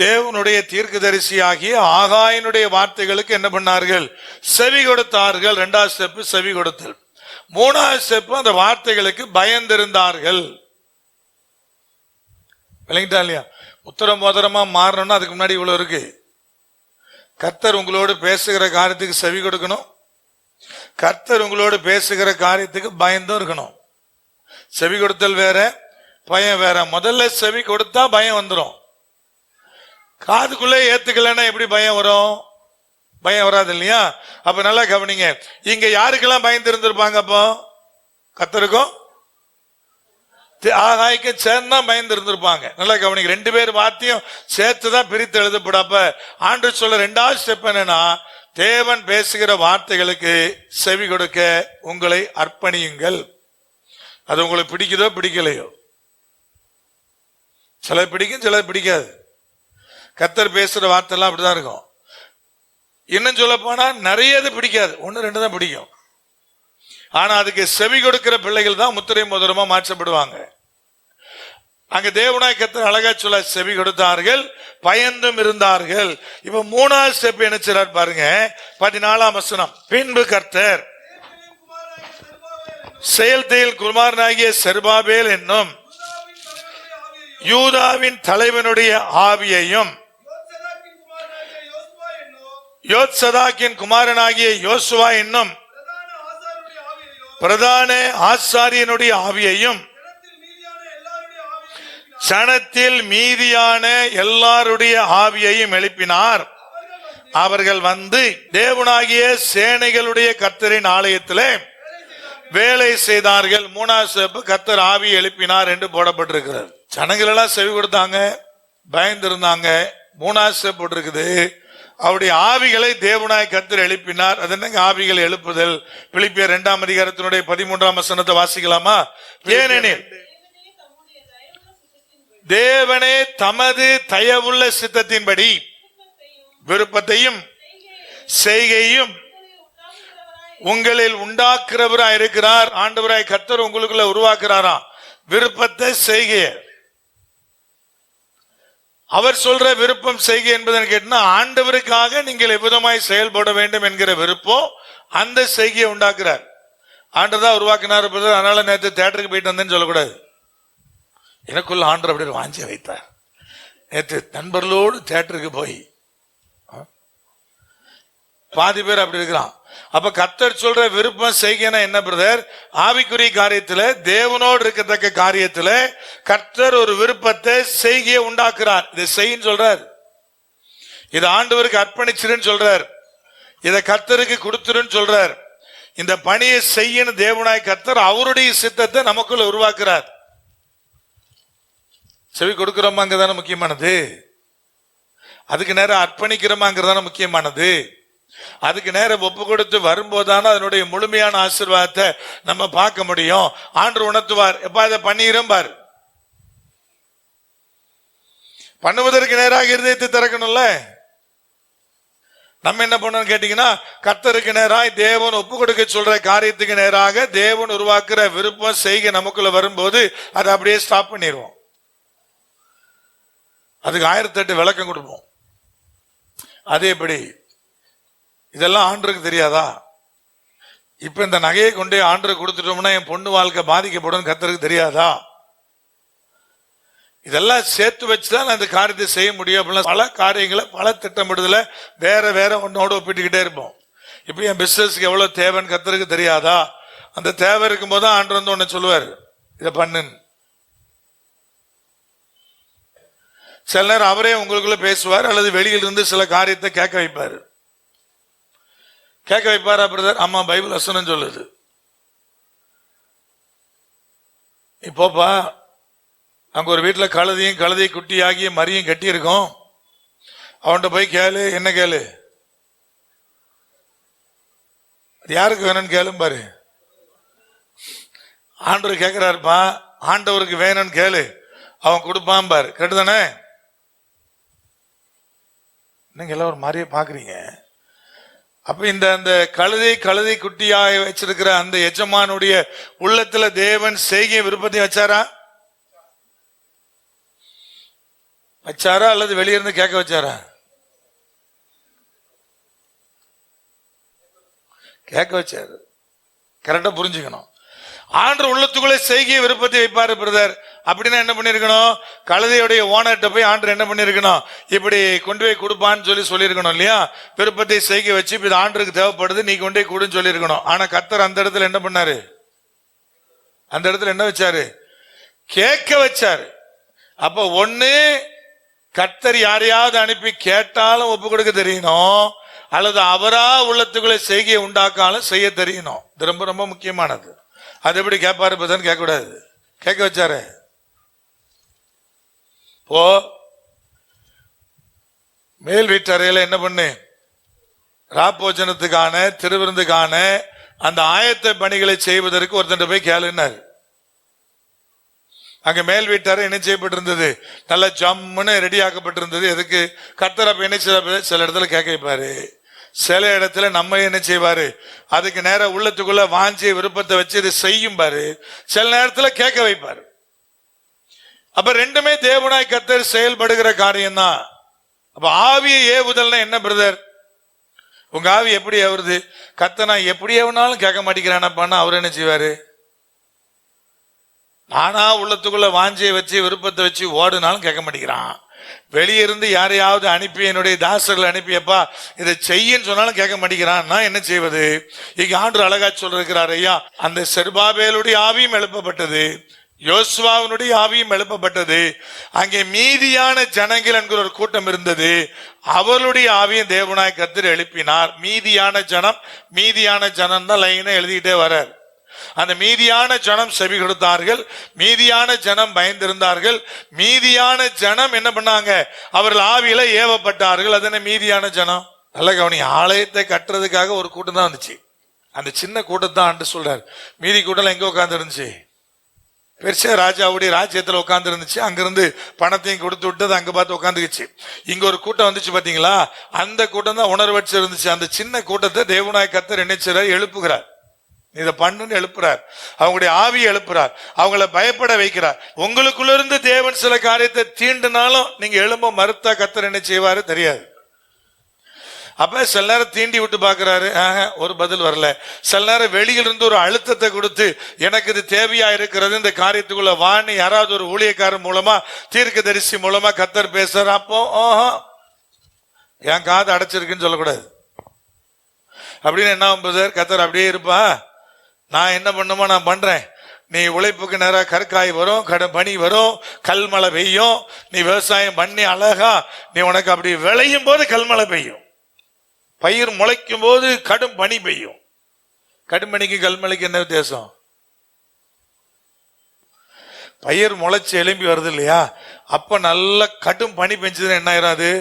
S1: தேவனுடைய தீர்க்கதரிசி ஆகிய ஆகாயினுடைய வார்த்தைகளுக்கு என்ன பண்ணார்கள்? செவி கொடுத்தார்கள். 2ஆவது ஸ்டெப் செவி கொடுத்தல். 3ஆவது ஸ்டெப் அந்த வார்த்தைகளுக்கு பயந்திருந்தார்கள். விளங்கிட்டா இல்லையா? உத்தர மோதிரமா மாறணும்னா அதுக்கு முன்னாடி இவ்வளவு இருக்கு. கர்த்தர் உங்களோடு பேசுகிற காரியத்துக்கு செவி கொடுக்கணும். கர்த்தர் உங்களோடு பேசுகிற காரியத்துக்கு பயந்தும் இருக்கணும். செவி கொடுத்தல் வேற, பயம் வேற. முதல்ல செவி கொடுத்தா பயம் வந்துடும். காதுக்குள்ளே ஏத்துக்கலன்னா எப்படி பயம் வரும்? பயம் வராது இல்லையா? அப்ப நல்லா கவனிங்க. இங்க யாருக்கெல்லாம் பயந்து இருந்திருப்பாங்க? அப்போ கர்த்தருக்கும் ஆகாய்க்கு சேர்ந்தா பயந்து இருந்திருப்பாங்க. நல்லா கவனிங்க. 2 பேர் வார்த்தையும் சேர்த்துதான் பிரித்து எழுதப்படும். அப்ப ஆண்டவர் சொல்ல 2ஆவது ஸ்டெப் என்னன்னா, தேவன் பேசுகிற வார்த்தைகளுக்கு செவி கொடுக்க உங்களை அர்ப்பணியுங்கள். அது உங்களுக்கு பிடிக்குதோ பிடிக்கலையோ, சில பிடிக்கும் சில பிடிக்காது. கர்த்தர் பேசுற வார்த்தை எல்லாம் அப்படிதான் இருக்கும். இன்னும் சொல்ல போனா நிறைய பிடிக்காது, 1-2 தான் பிடிக்கும். ஆனா அதுக்கு செவி கொடுக்கிற பிள்ளைகள் தான் முத்திரை மோதிரமா மாற்றப்படுவாங்க. அங்க தேவனாய் கர்த்தர் அழகா சொல்ல, செவி கொடுத்தார்கள், பயந்தும் இருந்தார்கள். இப்ப 3வது ஸ்டெப் என்ன செய்றார் பாருங்க, 14ஆம் வசனம். பின்பு கர்த்தர் செயல்தேல் குமாரனாகிய செருபாபேல் என்னும் யூதாவின் தலைவனுடைய ஆவியையும் யோத்சதாக்கின் குமாரனாகிய யோசுவா என்னும் பிரதான ஆசாரியனுடைய ஆவியையும் சனத்தில் மீதியான எல்லாருடைய ஆவியையும் எழுப்பினார். அவர்கள் வந்து தேவனாகிய சேனைகளுடைய கர்த்தரின் ஆலயத்திலே வேலை செய்தார்கள். 3வது ஸ்டெப் கர்த்தர் ஆவி எழுப்பினார் என்று போடப்பட்டிருக்கிறது. ஜனங்கள் எல்லாம் செவி கொடுத்தாங்க, பயந்திருந்தாங்க. 3வது ஸ்டெப் போட்டிருக்குது, அவருடைய ஆவிகளை தேவனாய் கர்த்தர் எழுப்பினார். அது என்னங்க ஆவிகளை எழுப்புதல்? பிலிப்பியர் 2ஆம் அதிகாரத்தினுடைய 13ஆம் வசனத்தை வாசிக்கலாமா? ஏனெனில் தேவனே தமது தயவுள்ள சித்தத்தின்படி விருப்பத்தையும் செய்கையும் உங்களில் உண்டாக்குறவராய் இருக்கிறார். ஆண்டவராய் கர்த்தர் உங்களுக்குள்ள உருவாக்குறாராம் விருப்பத்தை, செய்கைய. அவர் சொல்ற விருப்பம் செய்கை என்பதை கேட்டா, ஆண்டவருக்காக நீங்கள் எவ்விதமாய் செயல்பட வேண்டும் என்கிற விருப்பம் அந்த செய்கையை உண்டாக்குறார். ஆண்டவர் தான் உருவாக்கினார். அதனால நேற்று தியேட்டருக்கு போயிட்டு வந்தேன்னு சொல்லக்கூடாது. எனக்குள்ள ஆண்டவர் அப்படி வாஞ்சி வைத்தார். நேற்று நண்பர்களோடு தியேட்டருக்கு போய் பாதி பேர் அப்படி இருக்கிறான். அப்ப கர்த்தர் சொல்ற விருப்பம் செய்கைனா என்ன பிரதர்? ஆவிக்குரிய காரியத்துல, தேவனோடு இருக்கத்தக்க காரியத்துல கர்த்தர் ஒரு விருப்பத்தை, செய்கையை உண்டாக்குறார். இதை செய்யின்னு சொல்றார், இதை ஆண்டவருக்கு அர்ப்பணிச்சிருன்னு சொல்றார், இதை கர்த்தருக்கு கொடுத்துருன்னு சொல்றார். இந்த பணியை செய்யணும் தேவனாய் கர்த்தர் அவருடைய சித்தத்தை நமக்குள்ள உருவாக்குறார். செவி கொடுக்கிறோமாங்கிறதான முக்கியமானது, அதுக்கு நேரம் அர்ப்பணிக்கிறோமாங்கிறதான முக்கியமானது. அதுக்கு நேரம் ஒப்பு கொடுத்து வரும்போதான அதனுடைய முழுமையான ஆசீர்வாதத்தை நம்ம பார்க்க முடியும். ஆண்டவர் உணர்த்துவார், எப்ப அதை பண்ணிரும் பாரு. பண்ணுவதற்கு நேராக இருதயத்தை திறக்கணும்ல. நம்ம என்ன பண்ணணும் கேட்டீங்கன்னா, கர்த்தருக்கு நேராக தேவன் ஒப்பு கொடுக்க சொல்ற காரியத்துக்கு நேராக தேவன் உருவாக்குற விருப்பம் செய்கை நமக்குள்ள வரும்போது அதை அப்படியே ஸ்டாப் பண்ணிடுவோம். அதுக்கு 1008 விளக்கம் கொடுப்போம். அதேபடி இதெல்லாம் ஆண்டருக்கு தெரியாதா? இப்ப இந்த நகையை கொண்டு ஆண்டருக்கு கொடுத்துட்டோம்னா என் பொண்ணு வாழ்க்கை பாதிக்கப்படும் கர்த்தருக்கு தெரியாதா? இதெல்லாம் சேர்த்து வச்சுதான் நான் இந்த காரியத்தை செய்ய முடியும். அப்படின்னா பல காரியங்களை, பல திட்டமிடுதல வேற வேற ஒன்னோடு ஒப்பிட்டுக்கிட்டே இருப்போம். இப்ப என் பிசினஸ்க்கு எவ்வளவு தேவைன்னு கர்த்தருக்கு தெரியாதா? அந்த தேவை இருக்கும் போதுதான் ஆண்டவர் வந்து ஒன்னு சொல்லுவார், இதை பண்ணுன்னு. சில நேரம் அவரே உங்களுக்குள்ள பேசுவார், அல்லது வெளியிலிருந்து சில காரியத்தை கேட்க வைப்பாரு. கேட்க வைப்பாரா பிரதர்? ஆமா, பைபிள் வசனம் சொல்லுது. இப்போப்பா அங்க ஒரு வீட்டுல கழுதையும் கழுதை குட்டி ஆகிய மரியும் கட்டி இருக்கும். அவன்கிட்ட போய் கேளு, என்ன கேளு, யாருக்கு வேணும்னு கேளும் பாரு. ஆண்டவர் கேட்கிறாருப்பா, ஆண்டவருக்கு வேணும்னு கேளு, அவன் கொடுப்பான் பாரு. கேட்டுதானே? நீங்க எல்லாம் ஒரு மாதிரியே பாக்குறீங்க. அப்ப இந்த கழுதை குட்டியாக வச்சிருக்கிற அந்த எஜமானுடைய உள்ளத்துல தேவன் செய்கை விருப்பத்தையும் வச்சாரா அல்லது வெளியிருந்து கேட்க வச்சாரா? கேட்க வச்சாரு. கரெக்டா புரிஞ்சுக்கணும். ஆண்டவர் உள்ளத்துக்குள்ளே செய்கை விருப்பத்தை வைப்பாரு பிரதர். அப்படின்னா என்ன பண்ணிருக்கணும்? கழுதையுடைய ஓனர்கிட்ட போய் ஆண்டவர் என்ன பண்ணிருக்கணும், இப்படி கொண்டு போய் கொடுப்பான்னு சொல்லியிருக்கணும் இல்லையா? விருப்பத்தை செய்கை வச்சு இது ஆண்டருக்கு தேவைப்படுது, நீ கொண்டு போய் கொடுன்னு சொல்லியிருக்கணும். ஆனா கர்த்தர் அந்த இடத்துல என்ன பண்ணாரு? அந்த இடத்துல என்ன வச்சாரு? கேட்க வச்சாரு. அப்ப ஒண்ணு கர்த்தர் யாரையாவது அனுப்பி கேட்டாலும் ஒப்பு கொடுக்க தெரியணும், அல்லது அவரா உள்ளத்துக்குள்ளே செய்கையை உண்டாக்காலும் செய்ய தெரியணும். இது ரொம்ப ரொம்ப முக்கியமானது. அது எப்படி கேட்பாரு பதன்னு கேட்க கூடாது, கேட்க வச்சாரு. ஓ மேல் வீட்டறையில என்ன பண்ணு, ராப்போஜனத்துக்கான திருவிருந்துக்கான அந்த ஆயத்த பணிகளை செய்வதற்கு ஒருத்தன் போய் கேளுன்னாரு. அங்க மேல் வீட்டார என்ன செய்யப்பட்டிருந்தது, நல்ல ஜம்முன்னு ரெடி ஆக்கப்பட்டிருந்தது. எதுக்கு? கர்த்தர் அப்ப என்ன செய்ய, சில இடத்துல கேட்க வைப்பாரு, சில இடத்துல நம்ம என்ன செய்வாரு, அதுக்கு நேரம் உள்ளத்துக்குள்ள வாஞ்சி விருப்பத்தை வச்சு இது செய்யும் பாரு, சில நேரத்துல கேட்க வைப்பாரு. அப்ப ரெண்டுமே தேவனாய் கர்த்தர் செயல்படுகிற காரியம் தான். அப்ப ஆவியை ஏவுதல்னா என்ன பிரதர்? உங்க ஆவி எப்படி ஏவுறது? கர்த்தர் நான் எப்படி ஏவுனாலும் கேட்க மாட்டேங்கிறானப்பான்னா அவர் என்ன செய்வாரு? நானா உள்ளத்துக்குள்ள வாஞ்சியை வச்சு விருப்பத்தை வச்சு ஓடுனாலும் கேட்க மாட்டேங்கிறான். வெளியிருந்து யாரையாவது அனுப்பி, என்னுடைய தாசர்கள் அனுப்பியப்பா இதை செய்யன்னு சொன்னாலும் கேட்க மாட்டேங்கிறான். நான் என்ன செய்வது? இங்க ஆண்டவர் அழகா சொல்லிருக்கிறார், ஐயா அந்த செருபாபேலுடைய ஆவியும் எழுப்பப்பட்டது, யோசுவாவினுடைய ஆவியும் எழுப்பப்பட்டது, அங்கே மீதியான ஜனங்கள் என்கிற ஒரு கூட்டம் இருந்தது, அவர்களுடைய ஆவியும் தேவனாய் கர்த்தர் எழுப்பினார். மீதியான ஜனம் தான் லைனை எழுதிக்கிட்டே வர்றார். அந்த மீதியான ஜனம் செவி கொடுத்தார்கள், மீதியான ஜனம் பயந்திருந்தார்கள், மீதியான ஜனம் என்ன பண்ணாங்க, அவர்கள் ஆவியில ஏவப்பட்டார்கள். அது என்ன மீதியான ஜனம்? நல்ல கவனி, ஆலயத்தை கட்டுறதுக்காக ஒரு கூட்டம் தான் வந்துச்சு. அந்த சின்ன கூட்டம் தான் சொல்றாரு. மீதி கூட்டம் எங்க உட்கார்ந்து இருந்துச்சு? பெருசா ராஜாவுடைய ராஜ்யத்துல உட்கார்ந்து இருந்துச்சு. அங்கிருந்து பணத்தையும் கொடுத்து விட்டு அங்க பார்த்து உட்காந்துக்குச்சு. இங்க ஒரு கூட்டம் வந்துச்சு பாத்தீங்களா, அந்த கூட்டம் தான் உணர்வச்சு இருந்துச்சு. அந்த சின்ன கூட்டத்தை தேவனாய் கர்த்தர் என்ன செய்றார்? எழுப்புகிறார். இதை பண்ணுன்னு எழுப்புறார். அவங்களுடைய ஆவியை எழுப்புறார், அவங்கள பயப்பட வைக்கிறார். உங்களுக்குள்ள இருந்து தேவன் சில காரியத்தை தீண்டினாலும் நீங்க எழும்ப மறுத்தா கர்த்தர் என்ன செய்வாரு தெரியாது. அப்ப சில நேரம் தீண்டி விட்டு பாக்குறாரு, ஒரு பதில் வரல. சில நேரம் வெளியிலிருந்து ஒரு அழுத்தத்தை கொடுத்து எனக்கு இது தேவையா இருக்கிறது, இந்த காரியத்துக்குள்ள வாணி யாராவது ஒரு ஊழியக்காரர் மூலமா தீர்க்கதரிசி மூலமா கர்த்தர் பேசுறாரு. அப்போ என் காது அடைச்சிருக்குன்னு சொல்லக்கூடாது. அப்படின்னு என்ன பிரதர், கர்த்தர் அப்படியே இருப்பா, நான் என்ன பண்ணுமோ நான் பண்றேன், நீ உழைப்புக்கு நேரம் கற்காய் வரும், கடும் பனி வரும், கல்மழை பெய்யும், நீ விவசாயம் பண்ணி அழகா நீ உனக்கு அப்படி விளையும் போது கல்மழை பெய்யும், பயிர் முளைக்கும் போது கடும் பனி பெய்யும். கடும் பனிக்கு கல்மழைக்கு என்ன வித்தியாசம்? பயிர் முளைச்சு எழும்பி வருது இல்லையா, அப்ப நல்ல கடும் பனி பெஞ்சதுன்னு என்ன ஆயிரும், அது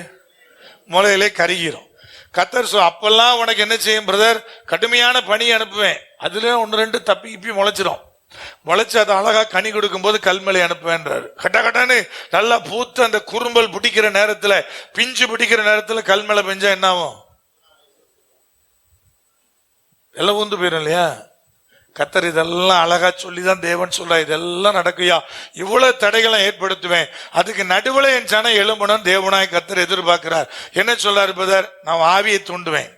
S1: முளையிலே கருகிரும். கர்த்தர் அப்பெல்லாம் உனக்கு என்ன செய்யும் பிரதர், கடுமையான பனி அனுப்புவேன், அதுல ஒன்னு ரெண்டு தப்பி இப்பி முளைச்சிரும், முளைச்சு அதை அழகா கனி கொடுக்கும் போது கல்மழை அனுப்புவேன்றாரு. கட்டான்னு நல்லா பூத்து அந்த குறும்பல் பிடிக்கிற நேரத்துல, பிஞ்சு பிடிக்கிற நேரத்துல கல்மழை பெஞ்சா என்ன ஆகும்? எல்லாம் ஊந்து போயிடும் இல்லையா. கர்த்தர் இதெல்லாம் அழகா சொல்லிதான் தேவன் சொல்ற, இதெல்லாம் நடக்குயா, இவ்வளவு தடைகளை ஏற்படுத்துவேன், அதுக்கு நடுவுல என் ஜனம் எழும்பணும் தேவனாய் கர்த்தர் எதிர்பார்க்கிறார். என்ன சொல்றாரு பிரதர்? நான் ஆவியை தூண்டுவேன்.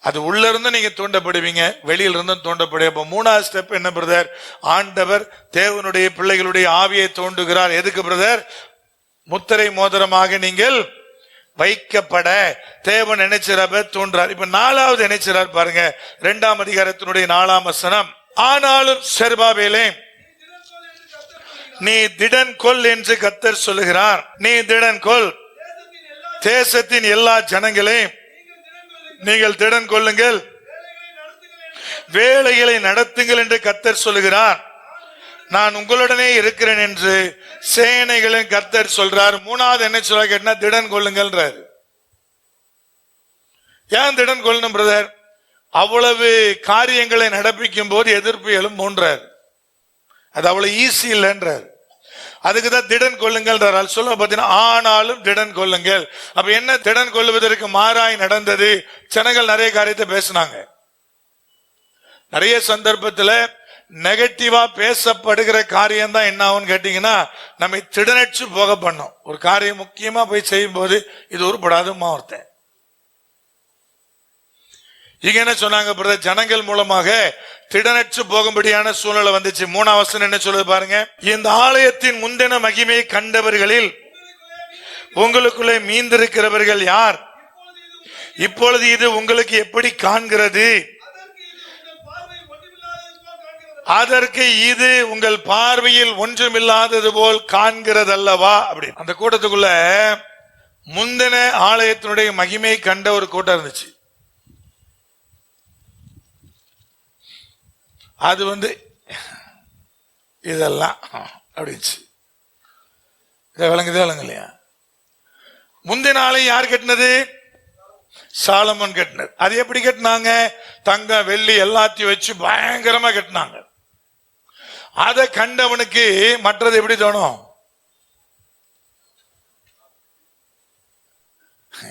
S1: அது உள்ள இருந்து நீங்க தூண்டப்படுவீங்க, வெளியில இருந்து தூண்டப்படுவீங்க. அப்ப மூணாவது ஸ்டெப் என்ன பிரதர்? ஆண்டவர் தேவனுடைய பிள்ளைகளுடைய ஆவியை தூண்டுகிறார். எதுக்கு பிரதர்? முத்திரை மோதிரமாக நீங்கள் வைக்கப்பட தேவன் நினைச்சார், தூண்டுறார். இப்ப நாலாவது நினைச்சார் பாருங்க, 2ஆம் அதிகாரத்தினுடைய 4ஆம் வசனம். ஆனாலும் செருபாபேலே நீ திடன் கொள் என்று கர்த்தர் சொல்லுகிறார். நீ திடன் கொள், தேசத்தின் எல்லா ஜனங்களையும் நீங்கள் திடன் கொள்ளுங்கள், வேலைகளை நடத்துங்கள் என்று கர்த்தர் சொல்லுகிறார். நான் உங்களுடனே இருக்கிறேன் என்று சேனைகளின் கர்த்தர் சொல்றார். மூணாவது என்ன சொல்ற கேட்டா திடன் கொள்ளுங்கள்ன்றார். ஏன் திடன் கொள்ளணும் பிரதர்? அவ்வளவு காரியங்களை நடப்பிக்கும் போது எதிர்ப்பு எழும்புன்றார், அது அவ்வளவு ஈஸி இல்லைன்றார். அதுக்குதான் திடன் கொள்ளுங்கள் சொல்ல பார்த்தீங்கன்னா, ஆனாலும் திடன் கொள்ளுங்கள். அப்ப என்ன திடன் கொள்வதற்கு மாறாய் நடந்தது? ஜனங்கள் நிறைய காரியத்தை பேசினாங்க. நிறைய சந்தர்ப்பத்துல நெகட்டிவா பேசப்படுகிற காரியம் தான் என்ன ஆகும் கேட்டீங்கன்னா, நம்ம திடனற்று போக பண்ணும். ஒரு காரியம் முக்கியமா போய் செய்யும் போது இது உருப்படாதுமா ஒருத்தன். இங்க என்ன சொன்னாங்க பிரதர்? ஜனங்கள் மூலமாக திடனற்று போகும்படியான சூழ்நிலை வந்துச்சு. 3ஆம் வசனம் என்ன சொல்லுது பாருங்க. இந்த ஆலயத்தின் முந்தின மகிமையை கண்டவர்களில் உங்களுக்குள்ளே மீந்திருக்கிறவர்கள் யார்? இப்பொழுது இது உங்களுக்கு எப்படி காண்கிறது? அதற்கு இது உங்கள் பார்வையில் ஒன்றுமில்லாதது போல் காண்கிறது அல்லவா? அப்படி அந்த கூட்டத்துக்குள்ள முந்தின ஆலயத்தினுடைய மகிமை கண்ட ஒரு கூட்டம் இருந்துச்சு. அது இதெல்லாம் அப்படிச்சு. இதை விளங்குது இல்லையா? முந்தின ஆலயம் யார் கட்டினது? சாலமோன் கட்டினார். அது எப்படி கட்டினாங்க? தங்கம் வெள்ளி எல்லாத்தையும் வச்சு பயங்கரமா கட்டினாங்க. அதை கண்டவனுக்கு மற்றது எப்படி தோணும்?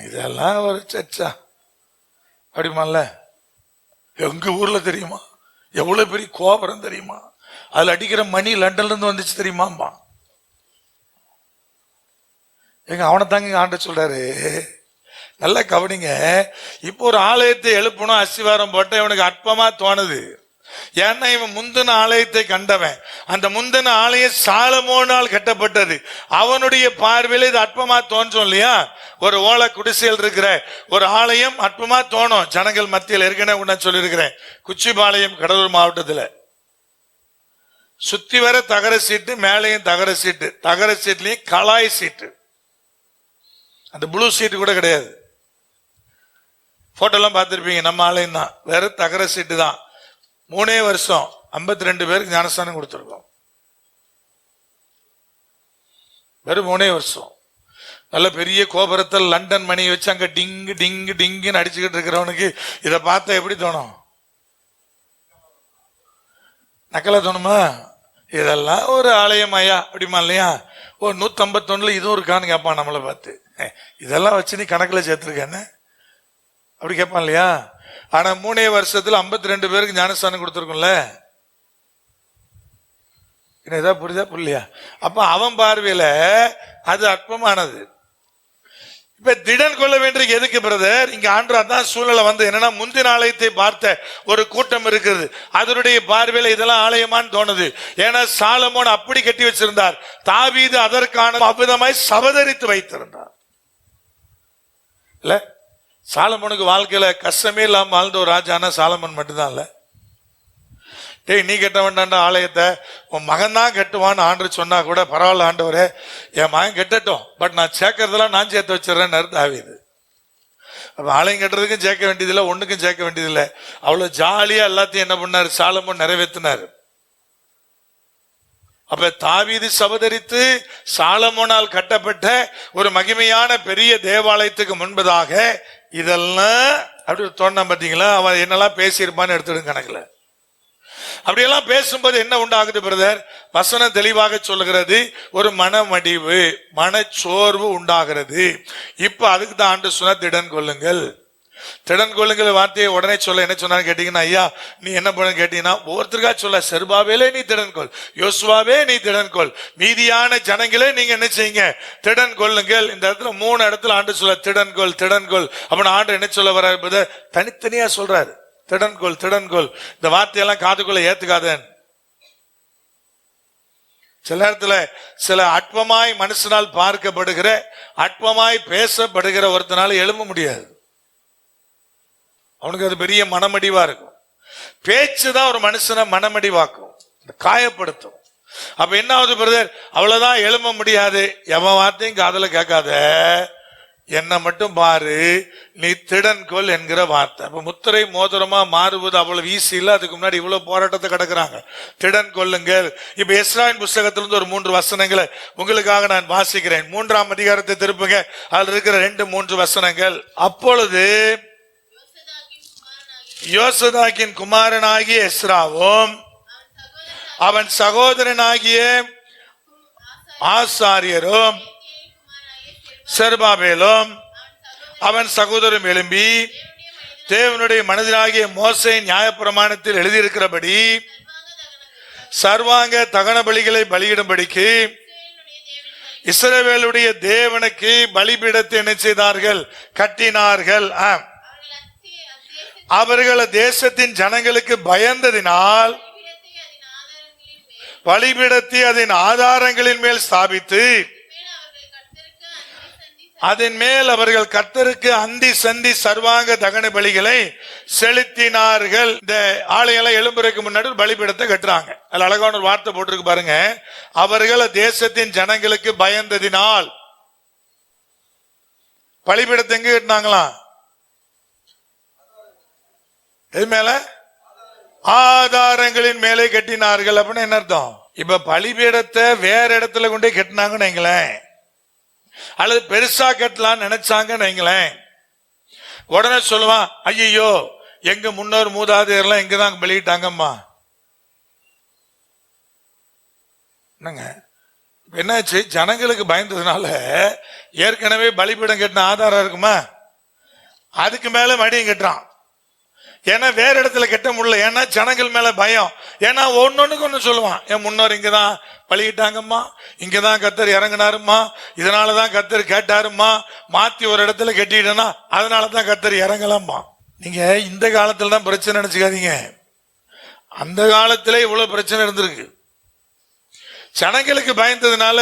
S1: இதெல்லாம் ஒரு சர்ச்சா அப்படிமால? எங்க ஊர்ல தெரியுமா எவ்வளவு பெரிய கோபுரம் தெரியுமா? அதுல அடிக்கிற மணி லண்டன்ல இருந்து வந்துச்சு தெரியுமாம்பா. எங்க அவனை தாங்க ஆண்ட சொல்றாரு. நல்லா கவனிங்க. இப்போ ஒரு ஆலயத்தை எழுப்பணும், அஸ்திவாரம் போட்ட இவனுக்கு அற்பமா தோணுது. ஏன்னா இவன் முந்தின ஆலயத்தை கண்டவன். அந்த முந்தின ஆலயம் சாலமோனால் கட்டப்பட்டது. அவனுடைய பார்வையில் இது அற்பமா தோன்றும் இல்லையா? ஒரு ஓலை குடிசையில் இருக்கிற ஒரு ஆலயம் அற்பமா தோணும் ஜனங்கள் மத்தியில். ஏற்கனவே நான் சொல்லியிருக்கிறேன், குச்சிபாளையம் கடலூர் மாவட்டத்தில் சுத்தி வர தகர சீட்டு, மேலையும் தகர சீட்டு, தகர சீட்லயும் கலாய் சீட்டு, அந்த ப்ளூ சீட்டு கூட கிடையாது. போட்டோலாம் பார்த்திருப்பீங்க. நம்ம ஆலயம் தான், வேற தகர சீட்டு தான். 3 வருஷம் 52 பேருக்கு ஞானஸ்தானம் கொடுத்துருக்கோம். வெறும் 3 வருஷம். நல்ல பெரிய கோபுரத்தில் லண்டன் மணி வச்சு அங்க டிங்கு டிங்கு டிங்குன்னு அடிச்சுக்கிட்டு இருக்கிறவனுக்கு இதை பார்த்தா எப்படி தோணும்? நக்கலா தோணுமா? இதெல்லாம் ஒரு ஆலயம் ஐயா அப்படிமா இல்லையா? ஓ 151 இதுவும் இருக்கான்னு கேட்பான் நம்மளை பார்த்து. இதெல்லாம் வச்சு நீ கணக்கில் சேர்த்துருக்கேன்னு அப்படி கேட்பான் இல்லையா? ஆனா 3 வருஷத்துல 52 பேருக்கு ஞானஸ்தானம் கொடுத்துருக்கும்ல. ஏதாவது புரியுதா புரியலையா? அப்ப அவன் பார்வையில அது அற்பமானது. இப்ப திடன் கொள்ள வேண்டிய எதுக்கு பிரதர்? இங்க ஆண்டு அதான் சூழ்நிலை வந்து என்னன்னா, முந்தின ஆலயத்தை பார்த்த ஒரு கூட்டம் இருக்குது. அதனுடைய பார்வையில இதெல்லாம் ஆலயமான்னு தோணுது. ஏன்னா சாலமோன் அப்படி கட்டி வச்சிருந்தார், தாவீது அதற்கான அவ்விதமாய் சபதரித்து வைத்திருந்தார். இல்ல, சாலமோனுக்கு வாழ்க்கையில கஷ்டமே இல்லாம வாழ்ந்த ஒரு ராஜானா சாலமோன் மட்டும்தான். இல்ல, டேய் நீ கட்ட வேண்டாண்டா ஆலயத்தை, உன் மகன் தான் கட்டுவான்னு ஆண்டு சொன்னா கூட பரவாயில்ல ஆண்டவரே, என் மகன் கட்டட்டும், பட் நான் சேர்க்கறதெல்லாம் நான் சேர்த்து வச்சிடறேன்னு தாவீது. அப்ப ஆலயம் கட்டுறதுக்கும் சேர்க்க வேண்டியதில்லை, ஒண்ணுக்கும் சேர்க்க வேண்டியதில்லை. அவ்வளவு ஜாலியா எல்லாத்தையும் என்ன பண்ணாரு? சாலமோன் நிறைவேற்றினாரு. அப்ப தாவீது சபதரித்து சாலமோனால் கட்டப்பட்ட ஒரு மகிமையான பெரிய தேவாலயத்துக்கு முன்பதாக இதெல்லாம் அப்படி தோணா பார்த்தீங்களா? அவன் என்னெல்லாம் பேசியிருப்பான்னு எடுத்துடும் கணக்குல. அப்படியெல்லாம் பேசும்போது என்ன உண்டாகுது பிரதர்? வசனம் தெளிவாக சொல்லுகிறது, ஒரு மனமடிவு, மனச்சோர்வு உண்டாகிறது. இப்ப அதுக்கு தான் ஆண்டு சொன்ன திடன் கொள்ளுங்கள். திடன் கொள்ளுங்கள் வார்த்தையை உடனே சொல்ல என்ன சொன்னான்னு கேட்டீங்கன்னா, ஐயா நீ என்ன பண்ண கேட்டீங்கன்னா, ஒவ்வொருத்தருக்கா சொல்ல, செருபாவேலே நீ திடன் கொள், யோசுவாவே நீ திடன் கொள், மீதியான ஜனங்களே நீங்க என்ன செய்யுங்க? திடன் கொள்ளுங்கள். இந்த இடத்துல 3 இடத்துல ஆண்டு சொல்ல திடன் கொள் திடன் கொள். அப்படின்னு ஆண்டு என்ன சொல்ல வர்றாரு? தனித்தனியா சொல்றாரு, திடன் கொள் திடன் கொள். இந்த வார்த்தையெல்லாம் காதுக்குள்ள ஏத்துக்காதேன். சில நேரத்துல சில அற்பமாய் மனுஷனால் பார்க்கப்படுகிற, அற்பமாய் பேசப்படுகிற ஒருத்தனால எழும்ப முடியாது. அவனுக்கு அது பெரிய மனமடிவா இருக்கும். பேச்சுதான் ஒரு மனுஷனை மனமடிவாக்கும், காயப்படுத்தும். அப்ப என்ன ஆகுது பிரதர்? அவ்வளவுதான், எழும்ப முடியாது. எவன் வார்த்தையும் காதுல கேட்காத, என்ன மட்டும் பாரு, நீ திடன் கொள் என்கிற வார்த்தை. அப்ப முத்திரை மோதிரமா மாறுவது அவ்வளவு ஈஸி இல்ல. அதுக்கு முன்னாடி இவ்வளவு போராட்டத்தை கிடக்குறாங்க. திடன் கொள்ளுங்கள். இப்ப எஸ்ராயின் புஸ்தகத்திலிருந்து ஒரு 3 வசனங்களை உங்களுக்காக நான் வாசிக்கிறேன். 3ஆம் அதிகாரத்தை திருப்புங்க, அதுல இருக்கிற 2-3 வசனங்கள். அப்பொழுது யோசதாக்கின் குமாரனாகிய எஸ்ராவும் அவன் சகோதரனாகிய ஆசாரியரும் செருபாபேலும் அவன் சகோதரரும் எழும்பி தேவனுடைய மனிதனாகிய மோசே நியாயப்பிரமாணத்தில் எழுதியிருக்கிறபடி சர்வாங்க தகன பலிகளை பலியிடும்படிக்கு இஸ்ரவேலுடைய தேவனுக்கு பலிபீடத்தை என்ன செய்தார்கள்? கட்டினார்கள். அவர்கள் தேசத்தின் ஜனங்களுக்கு பயந்ததினால் பலிபீடத்தை அதன் ஆதாரங்களின் மேல் ஸ்தாபித்து அதன் மேல் அவர்கள் கர்த்தருக்கு அந்தி சந்தி சர்வாங்க தகன பலிகளை செலுத்தினார்கள். இந்த ஆலயெல்லாம் எழும்புறதுக்கு முன்னாடி பலிபீடத்தை கட்டுறாங்க. அதுல அழகான ஒரு வார்த்தை போட்டிருக்கு பாருங்க, அவர்கள் தேசத்தின் ஜனங்களுக்கு பயந்ததினால். பலிபீடத்தை எங்க கட்டினாங்களாம்? எது மேல? ஆதாரங்களின் மேலே கட்டினார்கள். அப்படின்னு என்ன அர்த்தம்? இப்ப பலிபீடத்தை வேற இடத்துல கொண்டே கட்டினாங்கன்னு வைங்களேன், அல்லது பெருசா கட்டலாம்னு நினைச்சாங்கன்னு வைங்களேன், உடனே சொல்லுவான், ஐயோ எங்க முன்னோர் மூதாதையர்லாம் எங்கதான் பலியிட்டாங்கம்மா. என்னங்க என்னாச்சு? ஜனங்களுக்கு பயந்ததுனால ஏற்கனவே பலிபீடம் கட்டின ஆதாரம் இருக்குமா, அதுக்கு மேல மடியும் கட்டுறான். ஏன்னா வேற இடத்துல கட்ட முடியல, ஏன்னா ஜனங்கள் மேல பயம். ஏன்னா ஒன்னொன்னுக்கு ஒண்ணு சொல்லுவான், என் முன்னோர் இங்கதான் பலியிட்டாங்கம்மா, இங்கதான் கத்தர் இறங்கினாருமா, இதனாலதான் கத்தர் கேட்டாருமா, மாத்தி ஒரு இடத்துல கட்டிட்டேன்னா அதனாலதான் கத்தர் இறங்கலாமா. நீங்க இந்த காலத்துல தான் பிரச்சனை நினைச்சுக்காதீங்க, அந்த காலத்திலே இவ்வளவு பிரச்சனை இருந்திருக்கு. ஜனங்களுக்கு பயந்ததுனால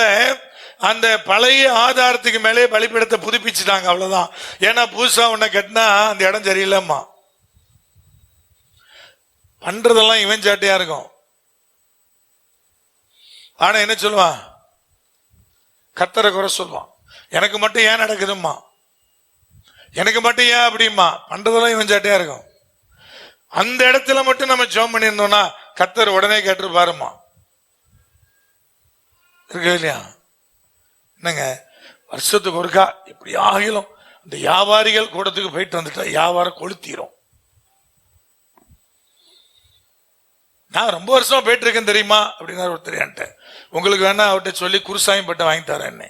S1: அந்த பழைய ஆதாரத்துக்கு மேலே பலிபீடத்தை புதுப்பிச்சுட்டாங்க, அவ்வளவுதான். ஏன்னா புதுசா உன்னை கட்டினா அந்த இடம் சரியில்லைம்மா. பண்றதெல்லாம் இவன் சாட்டையா இருக்கும். ஆனா என்ன சொல்லுவான்? கர்த்தரை குறை சொல்லுவான். எனக்கு மட்டும் ஏன் நடக்குதும்மா, எனக்கு மட்டும் ஏன் அப்படிமா. பண்றதெல்லாம் இவன் சாட்டையா இருக்கும். அந்த இடத்துல மட்டும் நம்ம ஜெபம் பண்ணியிருந்தோம்னா கர்த்தர் உடனே கேட்டுருப்பாருமா. இருக்கு இல்லையா? என்னங்க வருஷத்துக்கு ஒருக்கா எப்படி ஆகிலும் இந்த வியாபாரிகள் கூடத்துக்கு போயிட்டு வந்துட்டா வியாபாரம் கொளுத்திரும். நான் ரொம்ப வருஷமா போயிட்டு இருக்கேன் தெரியுமா அப்படின்னா ஒருத்தர் என்கிட்ட, உங்களுக்கு வேணா அவர்கிட்ட சொல்லி குருசாயம் பட்டம் வாங்கி தரேன். என்ன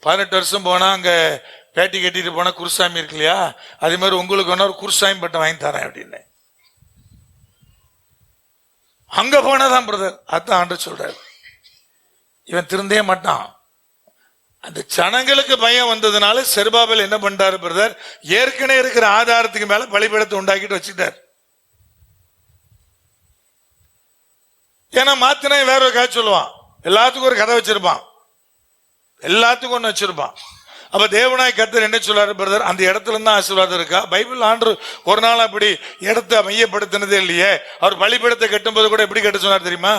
S1: 18 வருஷம் போனா அங்க பேட்டி கட்டிட்டு போனா குருசாமி இருக்கு இல்லையா, அதே மாதிரி உங்களுக்கு வேணா ஒரு குருசாயம் பட்டம் வாங்கி தரேன் அப்படின்னு. அங்க போனாதான் பிரதர் அதான் ஆண்டு சொல்றாரு. இவன் திருந்தே மாட்டான். அந்த ஜனங்களுக்கு பயம் வந்ததுனால செருபாபேல் என்ன பண்றாரு பிரதர், ஏற்கனவே இருக்கிற ஆதாரத்துக்கு மேல பலிபீடத்தை உண்டாக்கிட்டு வச்சுட்டார். ஏன்னா மாத்தினா வேற ஒரு கதை சொல்லுவான், எல்லாத்துக்கும் ஒரு கதை வச்சிருப்பான், எல்லாத்துக்கும் ஒண்ணு வச்சிருப்பான். அப்ப தேவனாய் கர்த்தர் என்ன சொல்றாரு பிரதர், அந்த இடத்துல தான் ஆசீர்வாதம் இருக்கா? பைபிள் ஆண்டு ஒரு நாள் அப்படி இடத்தை மையப்படுத்தினதே இல்லையே. அவர் பலிபீடத்தை கட்டும் போது கூட எப்படி கட்ட சொன்னார் தெரியுமா?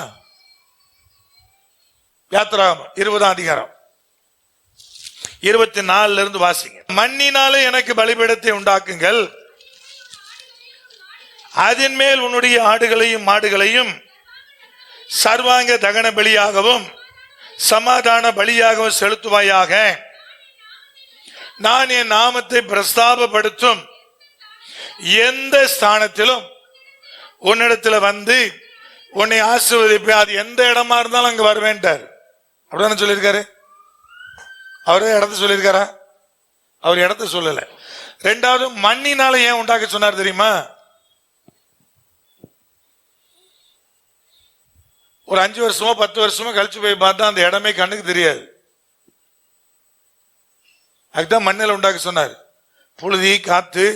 S1: யாத்திராகமம் 20ஆம் அதிகாரம் 24 இருந்து வாசிங்க. மண்ணினாலே எனக்கு பலிபீடத்தை உண்டாக்குங்கள், அதன் மேல் உன்னுடைய ஆடுகளையும் மாடுகளையும் சர்வாங்க தகன பலியாகவும் சமாதான பலியாகவும் செலுத்துவாயாக. நான் என் நாமத்தை பிரஸ்தாபப்படுத்தும் எந்த ஸ்தானத்திலும் உன்னிடத்துல வந்து உன்னை ஆசீர்வதிப்பேன். அது எந்த இடமா இருந்தாலும் அங்க வருவேன்ட்டார். அப்படிதானே சொல்லியிருக்காரு? அவரே இடத்த சொல்லியிருக்காரா? அவர் இடத்த சொல்லல. ரெண்டாவது, மண்ணினால ஏன் உண்டாக்க சொன்னார் தெரியுமா? ஒரு 5 வருஷமோ 10 வருஷமோ கழிச்சு போய் பார்த்தா அந்த இடமே கண்ணுக்கு தெரியாது. அதுதான் மண்ணில் உண்டாக்க சொன்னார். புழுதி, காத்து,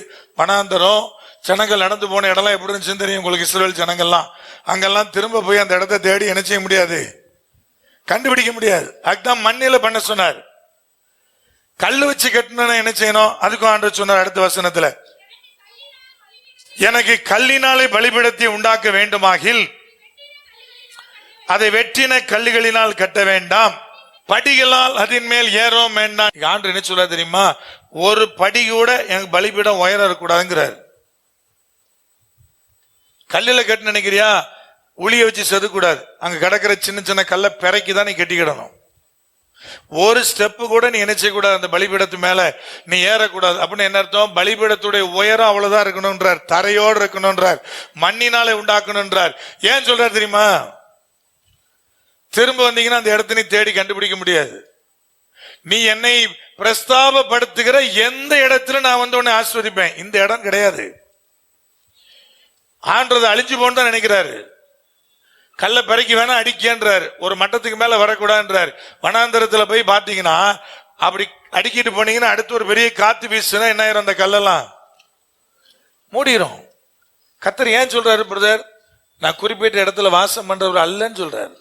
S1: வனாந்தரம், ஜனங்கள் நடந்து போன இடம்லாம் எப்படி இருந்துச்சுன்னு தெரியும் உங்களுக்கு. இஸ்ரவேல் ஜனங்கள்லாம் அங்கெல்லாம் திரும்ப போய் அந்த இடத்தை தேடி என்ன செய்ய முடியாது, கண்டுபிடிக்க முடியாது. அதுதான் மண்ணில பண்ண சொன்னார். கல்லு வச்சு கட்டணும் என்ன செய்யணும், அதுக்கும் ஆண்டவர் சொன்னார் அடுத்த வசனத்துல, எனக்கு கல்லினாலே பலிபீடத்தை உண்டாக்க வேண்டுமாகில் அதை வெட்டின கல்லுகளினால் கட்ட வேண்டாம், படிகளால் அதன் மேல் ஏறவும் வேண்டாம். ஆண்டு என்ன சொல்ல தெரியுமா? ஒரு படி கூட எனக்கு பலிபீடம் உயரம் இருக்கக்கூடாதுங்கிறார். கல்லுல கட்டு நினைக்கிறியா, உளிய வச்சு செதுக்கூடாது. அங்க கிடக்கிற சின்ன சின்ன கல்லை பிறக்கிதான் நீ கட்டிக்கிடணும். ஒரு ஸ்டெப்பு கூட நீ என்ன செய்யக்கூடாது, அந்த பலிபீடத்து மேல நீ ஏறக்கூடாது. அப்படின்னு என்ன அர்த்தம்? பலிபீடத்துடைய உயரம் அவ்வளவுதான் இருக்கணும்ன்றார், தரையோடு இருக்கணும்ன்றார், மண்ணினாலே உண்டாக்கணும்ன்றார். ஏன் சொல்றார் தெரியுமா? திரும்ப வந்தீங்கன்னா அந்த இடத்த நீ தேடி கண்டுபிடிக்க முடியாது. நீ என்னை பிரஸ்தாபப்படுத்துகிற எந்த இடத்துல நான் வந்து உன்னை ஆஸ்வதிப்பேன், இந்த இடம் கிடையாது. ஆண்டது அழிஞ்சு போன்னு நினைக்கிறாரு. கல்ல பிறக்கி வேணா அடிக்கன்றார், ஒரு மட்டத்துக்கு மேல வரக்கூடாதுன்றார். வனாந்தரத்துல போய் பாத்தீங்கன்னா அப்படி அடிக்கிட்டு போனீங்கன்னா அடுத்து ஒரு பெரிய காத்து வீசுனா என்ன ஆயிரும், அந்த கல்லெல்லாம் மூடிரும். கர்த்தர் ஏன் சொல்றாரு பிரதர், நான் குறிப்பிட்ட இடத்துல வாசம் பண்றவர் அல்லன்னு சொல்றாரு.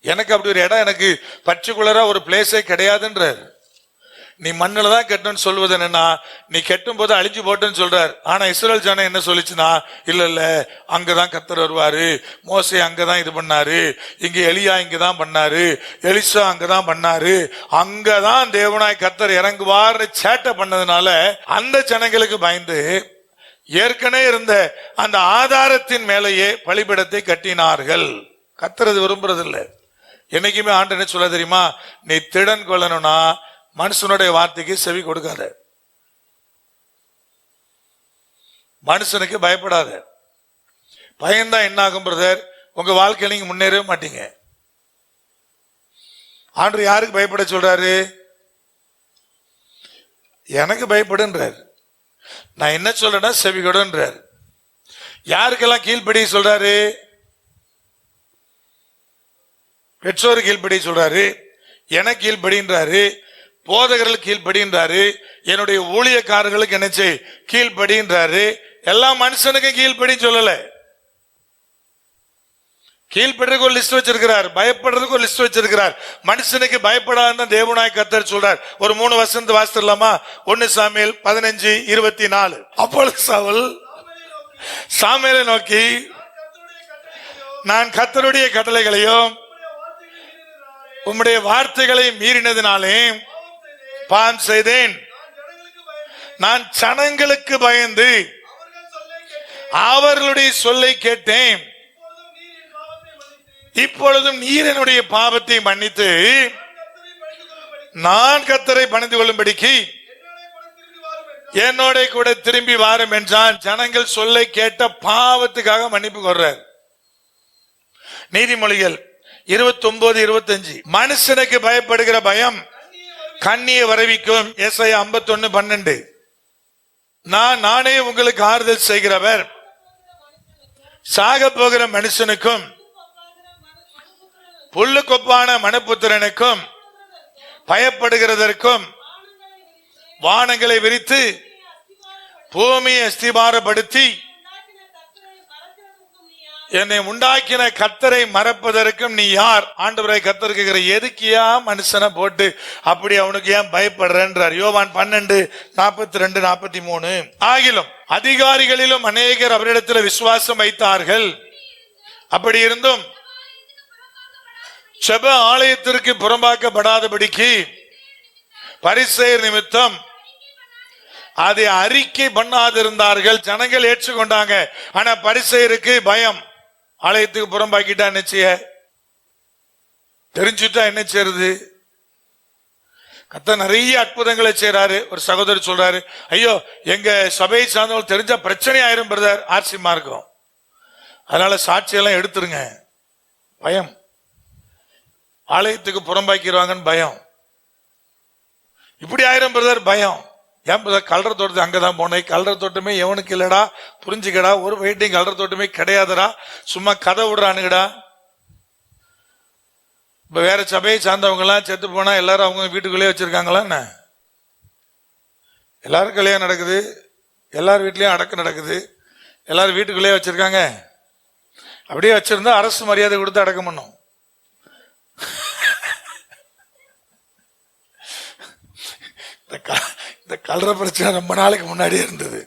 S1: எனக்கு அப்படி ஒரு இடம், எனக்கு பர்டிகுலரா ஒரு பிளேஸே கிடையாதுன்றார். நீ மண்ணில் தான் கட்டணும்னு சொல்வது என்னன்னா, நீ கெட்டும் போது அழிஞ்சு போட்டுன்னு சொல்றாரு. ஆனா இஸ்ரவேல் ஜனம் என்ன சொல்லிச்சுன்னா, இல்ல அங்கதான் கர்த்தர் வருவாரு, மோசே அங்கதான் இது பண்ணாரு, இங்க எலியா இங்கதான் பண்ணாரு, எலிசா அங்கதான் பண்ணாரு, அங்கதான் தேவனாய் கர்த்தர் இறங்குவார் சேட்டை பண்ணதுனால அந்த ஜனங்களுக்கு பயந்து ஏற்கனவே இருந்த அந்த ஆதாரத்தின் மேலேயே பலிபீடத்தை கட்டினார்கள். கர்த்தர் அது விரும்புறதில்லை. என்னைக்குமே ஆண்டு என்ன சொல்ல தெரியுமா, நீ திடன் கொள்ளணும்னா மனுஷனுடைய வார்த்தைக்கு செவி கொடுக்காத. மனுஷனுக்கு பயப்படாத. பயந்தா என்ன ஆகும் பிரதர்? உங்க வாழ்க்கையில நீங்க முன்னேறவே மாட்டீங்க. ஆண்டவர் யாருக்கு பயப்பட சொல்றாரு? எனக்கு பயப்படுன்றார். நான் என்ன சொல்றேன்னா செவிகொடுன்றார். யாருக்கெல்லாம் கீழ்ப்படி சொல்றாரு? பெற்றோர் கீழ்ப்படி சொல்றாரு, எனக்கு கீழ்ப்படின்றாரு, போதகர்கள் கீழ்ப்படின்றாரு, என்னுடைய ஊழியக்காரர்களுக்கு என்ன செய் கீழ்ப்படின்றாரு. எல்லா மனுஷனுக்கும் கீழ்ப்படி சொல்லல. கீழ்படுறதுக்கு ஒரு லிஸ்ட் வச்சிருக்கிறார், பயப்படுறதுக்கு ஒரு லிஸ்ட் வச்சிருக்கிறார். மனுஷனுக்கு பயப்படாத தேவனாய் கர்த்தர் சொல்றார். ஒரு 3 வசனத்தை வாசித்துடலாமா? 1 சாமுவேல் 15:24. அப்பொழுது சவுல் சாமுவேலை நோக்கி, நான் கர்த்தருடைய கட்டளைகளையும் உம்முடைய வார்த்தைகளை மீறினதினாலே பாவம் செய்தேன். நான் ஜனங்களுக்கு பயந்து அவர்களுடைய சொல்லை கேட்டேன். இப்பொழுதும் நீர் என்னுடைய பாவத்தை மன்னித்து நான் கர்த்தரை பணிந்து கொள்ளும்படிக்கு என்னோட கூட திரும்பி வாரும் என்றான். ஜனங்கள் சொல்லை கேட்ட பாவத்துக்காக மன்னிப்பு கோர்றார். நீதிமொழிகள் 29:25. மனுஷனுக்கு பயப்படுகிற பயம் கண்ணியை வரவிக்கும். ஏசாயா 51:12. நானே உங்களுக்கு ஆறுதல் செய்கிறவர். சாக போகிற மனுஷனுக்கும் புல்லு கொப்பான மனுபுத்திரனுக்கும் பயப்படுகிறதற்கும் வானங்களை விரித்து பூமியை அஸ்திபாரப்படுத்தி என்னை உண்டாக்கின கர்த்தரை மறப்பதற்கும் நீ யார்? ஆண்டவரை கர்த்தர் கேட்கிற, எதுக்கியா மனுஷனை போட்டு அப்படி அவனுக்கு ஏன் பயப்படுறன்றார். யோவான் 12:42-43. ஆகிலும் அதிகாரிகளிலும் அநேகர் அவரிடத்தில் விசுவாசம் வைத்தார்கள். அப்படி இருந்தும் செப ஆலயத்திற்கு புறம்பாக்கப்படாதபடிக்கு பரிசேயர் நிமித்தம் அதை அறிக்கை பண்ணாதிருந்தார்கள். ஜனங்கள் ஏற்றுக்கொண்டாங்க. ஆனா பரிசேயருக்கு பயம். ஆலயத்துக்கு புறம்பாக்கிட்டா என்ன செய்ய? தெரிஞ்சுட்டா என்ன செய்யறது? கர்த்தர் நிறைய அற்புதங்களை செய்யறாரு. ஒரு சகோதரர் சொல்றாரு, ஐயோ எங்க சபையை சார்ந்தவங்க தெரிஞ்சா பிரச்சனை ஆயிரும் பிரதர், ஆர்சி மார்க்கம், அதனால சாட்சியெல்லாம் எடுத்துருங்க. பயம். ஆலயத்துக்கு புறம்பாக்கிடுவாங்கன்னு பயம். இப்படி ஆயிரம் பிரதர் பயம். ஏன் பிரதர்? கல்ற தோட்டத்து அங்கதான் போனேன். கல்ற தோட்டமே எவனுக்கு இல்லடா, புரிஞ்சுக்கடா. ஒரு வெயிட்டிங் கல்ற தோட்டமே கிடையாதுடா, சும்மா கதை விடுறானுங்கடா. இப்ப வேற சபையை சார்ந்தவங்க எல்லாம் செத்து போனா எல்லாரும் அவங்க வீட்டுக்குள்ளேயே வச்சிருக்காங்களா என்ன? எல்லாரும் கல்யாணம் நடக்குது, எல்லார் வீட்லயும் அடக்கம் நடக்குது, எல்லாரும் வீட்டுக்குள்ளேயே வச்சிருக்காங்க. அப்படியே வச்சிருந்தா அரசு மரியாதை கொடுத்து அடக்கம் பண்ணும். இந்த கல்ற பிரச்சனை ரொம்ப நாளைக்கு முன்னாடியே இருந்தது.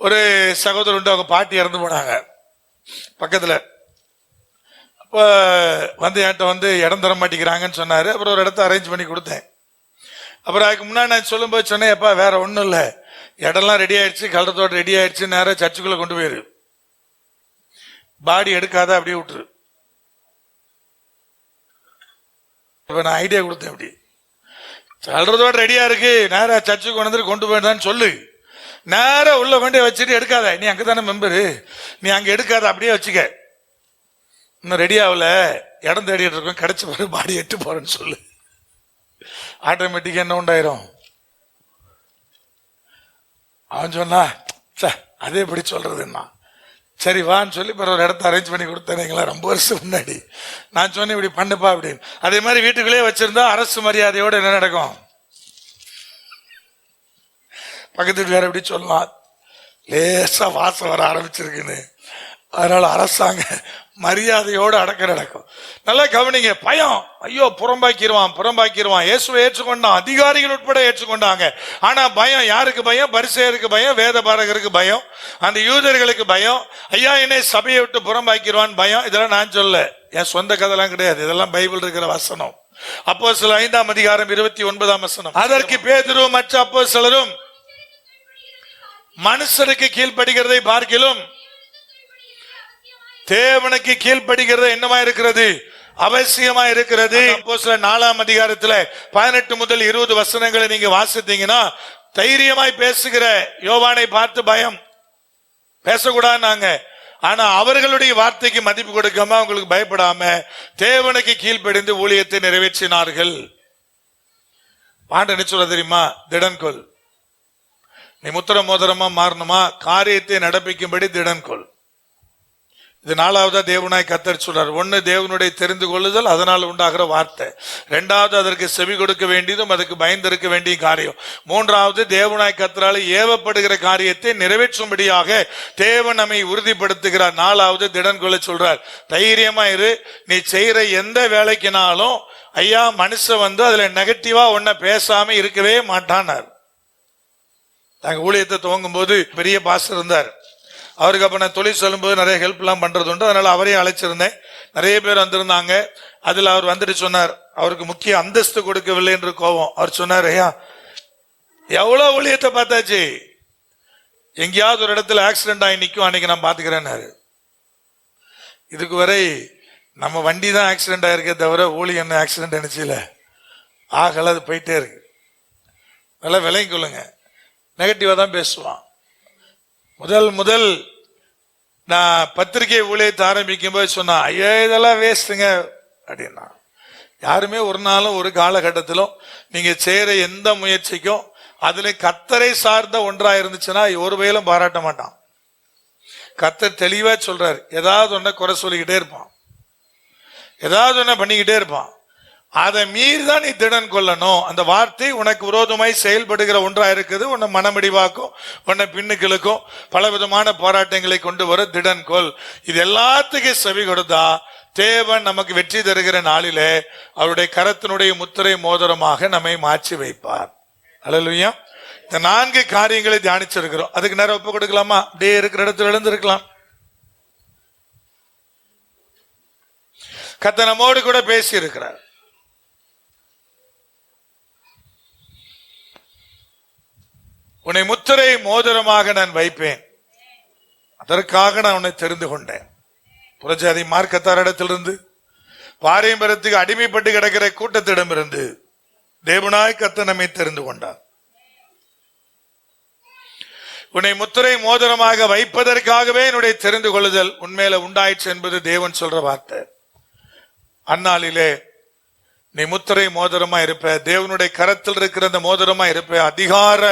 S1: ஒரு சகோதரர் உண்டு, அவங்க பாட்டி இறந்து போனாங்க பக்கத்துல. அப்ப வந்து என்கிட்ட இடம் தர மாட்டேங்கிறாங்கன்னு சொன்னாரு. அப்புறம் ஒரு இடத்த அரேஞ்ச் பண்ணி கொடுத்தேன். அப்புறம் அதுக்கு முன்னாடி நான் சொல்லும்போது சொன்னேன், எப்பா வேற ஒன்றும் இல்லை, இடம்லாம் ரெடி ஆயிடுச்சு, கல்றத்தோட ரெடி ஆயிடுச்சு, நேரம் சர்ச்சுக்குள்ள கொண்டு போயிரு, பாடி எடுக்காத அப்படியே விட்டுரு. இப்ப நான் ஐடியா கொடுத்தேன், அப்படி சொல்றதோட ரெடியா இருக்கு, நேரா சர்ச்சுக்கு கொண்டு போயிட்டான்னு சொல்லு, நேரா உள்ள கொண்டே வச்சுட்டு எடுக்காத, நீ அங்கதானே மெம்பரு, நீ அங்க எடுக்காத, அப்படியே வச்சுக்க, இன்னும் ரெடி ஆகல, இடம் தேடிட்டு இருக்கோம், கிடைச்ச பிறகு பாடி எட்டு போறேன்னு சொல்லு. ஆட்டோமேட்டிக்கா என்ன உண்டாயிரும். அவன் சொன்னா அதே எப்படி சொல்றதுன்னா, சரி வான்னு சொல்லி பிற ஒரு இடத்த அரேஞ்ச் பண்ணி கொடுத்தேன் ரொம்ப வருஷம் முன்னாடி. நான் சொன்னேன் இப்படி பண்ணுப்பா அப்படின்னு. அதே மாதிரி வீட்டுக்குள்ளேயே வச்சிருந்தா அரசு மரியாதையோட என்ன நடக்கும், பக்கத்து வேற எப்படி சொல்லலாம், லேசா வாசம் வர ஆரம்பிச்சிருக்குன்னு, அதனால அரசாங்க மரியாதையோடு அடக்க நடக்கும். நல்லா கவனிங்க. பயம், ஐயோ புறம்பாக்கிடுவான். இயேசுவை ஏற்றுக்கொண்டான், அதிகாரிகள் உட்பட ஏற்றுக்கொண்டாங்க. ஆனா பயம் யாருக்கு பயம்? பரிசேயருக்கு பயம், வேத பாரகருக்கு பயம், அந்த யூதர்களுக்கு பயம். ஐயா என்னை சபையை விட்டு புறம்பாக்கிடுவான் பயம். இதெல்லாம் நான் சொல்ல, என் சொந்த கதைலாம் கிடையாது, இதெல்லாம் பைபிள் இருக்கிற வசனம். அப்போஸ்தலர் 5ஆம் அதிகாரம் 29ஆம் வசனம். அதற்கு பேதுருவும் மற்ற அப்போஸ்தலரும் மனுஷருக்கு கீழ்ப்படுகிறதை பார்க்கிலும் தேவனுக்கு கீழ்ப்படுகிறது என்னமா இருக்கிறது, அவசியமா இருக்கிறது. அப்போஸ்தலர் 4ஆம் அதிகாரத்துல 18 முதல் 20 வசனங்களை நீங்க வாசித்தீங்கன்னா தைரியமாய் பேசுகிற யோவானை பார்த்து பயம். பேசக்கூடாதுன்னாங்க. ஆனா அவர்களுடைய வார்த்தைக்கு மதிப்பு கொடுக்காம, அவங்களுக்கு பயப்படாம தேவனுக்கு கீழ்ப்படிந்து ஊழியத்தை நிறைவேற்றினார்கள். பாண்ட என்ன சொல்ல தெரியுமா? திடன்கொள். நீ முத்திர மோதிரமா மாறணுமா? காரியத்தை நடப்பிக்கும்படி திடன்கொள். இது நாலாவதா தேவனாய் கர்த்தர் சொல்றார். ஒன்னு, தேவனுடைய தெரிந்து கொள்ளுதல், அதனால் உண்டாகிற வார்த்தை. இரண்டாவது, அதற்கு செவி கொடுக்க வேண்டியதும் அதுக்கு பயந்திருக்க வேண்டிய காரியம். மூன்றாவது, தேவனாய் கர்த்தரால் ஏவப்படுகிற காரியத்தை நிறைவேற்றும்படியாக தேவன் நம்மை உறுதிப்படுத்துகிறார். நாலாவது, திடன் கொள்ள சொல்றார். தைரியமா இரு. நீ செய்யற எந்த வேலைக்குனாலும் ஐயா மனுஷன் அதுல நெகட்டிவா ஒன்ன பேசாம இருக்கவே மாட்டானார். நாங்க ஊழியத்தை துவங்கும் போது பெரிய பாஸ்டர் இருந்தார். அவருக்கு அப்ப நான் தொழில் சொல்லும்போது நிறைய ஹெல்ப் எல்லாம் பண்றது உண்டு. அதனால அவரையும் அழைச்சிருந்தேன். நிறைய பேர் வந்திருந்தாங்க. அதுல அவர் வந்துட்டு சொன்னார், அவருக்கு முக்கிய அந்தஸ்து கொடுக்கவில்லை என்று கோபம். அவர் சொன்னார், ஐயா எவ்வளவு ஊழியத்தை பார்த்தாச்சு, எங்கேயாவது ஒரு இடத்துல ஆக்சிடென்ட் ஆகி நிற்கும், அன்னைக்கு நான் பாத்துக்கிறேன்னாரு. இதுக்கு வரை நம்ம வண்டி தான் ஆக்சிடென்ட் ஆயிருக்கே தவிர ஊழியன்னு ஆக்சிடென்ட் நினைச்சில ஆகல. அது போயிட்டே இருக்கு. நல்லா விலையும் கொள்ளுங்க. நெகட்டிவா தான் பேசுவான். முதல் நான் பத்திரிகை ஊழியத்தை ஆரம்பிக்கும் போது சொன்னா, ஐயா இதெல்லாம் வேஸ்ட்டுங்க அப்படின்னா. யாருமே ஒரு நாளும் ஒரு காலகட்டத்திலும் நீங்க செய்யற எந்த முயற்சிக்கும் அதுல கர்த்தரை சார்ந்த ஒன்றா இருந்துச்சுன்னா ஒரு வகையிலும் பாராட்ட மாட்டான். கர்த்தர் தெளிவா சொல்றாரு, ஏதாவது ஒன்ன குறை சொல்லிக்கிட்டே இருப்பான், ஏதாவது ஒன்ன பண்ணிக்கிட்டே இருப்பான். அதை மீறிதான் நீ திடன் கொள்ளணும். அந்த வார்த்தை உனக்கு விரோதமாய் செயல்படுகிற ஒன்றா இருக்குது. உன்னை மனமடிவாக்கும், உன்னை பின்னுக்களுக்கும் பலவிதமான போராட்டங்களை கொண்டு வர திடன் கொள். இது எல்லாத்துக்கும் செவி கொடுத்தா தேவன் நமக்கு வெற்றி தருகிற நாளிலே அவருடைய கரத்தினுடைய முத்திரை மோதிரமாக நம்மை மாற்றி வைப்பார். அல்லேலூயா. இந்த 4 காரியங்களை தியானிச்சிருக்கிறோம். அதுக்கு நேரம் ஒப்பு கொடுக்கலாமா? அப்படியே இருக்கிற இடத்துல எழுந்திருக்கலாம். கர்த்தர் நம்மோடு கூட பேசி இருக்கிறார். உன்னை முத்திரை மோதிரமாக நான் வைப்பேன், அதற்காக நான் உன்னை தெரிந்து கொண்டேன். புறஜாதி மார்க்கத்தாரிடத்திலிருந்து, பாரம்பரியத்துக்கு அடிமைப்பட்டு கிடக்கிற கூட்டத்திடமிருந்து தேவனாய் கர்த்தர் நம்மை தெரிந்து கொண்டார். உன்னை முத்திரை மோதிரமாக வைப்பதற்காகவே என்னுடைய தெரிந்து கொள்ளுதல் உண்மையில உண்டாயிற்று என்பது தேவன் சொல்ற வார்த்தை. அந்நாளிலே நீ முத்திரை மோதிரமா இருப்ப, தேவனுடைய கரத்தில் இருக்கிற அந்த மோதிரமா இருப்ப, அதிகார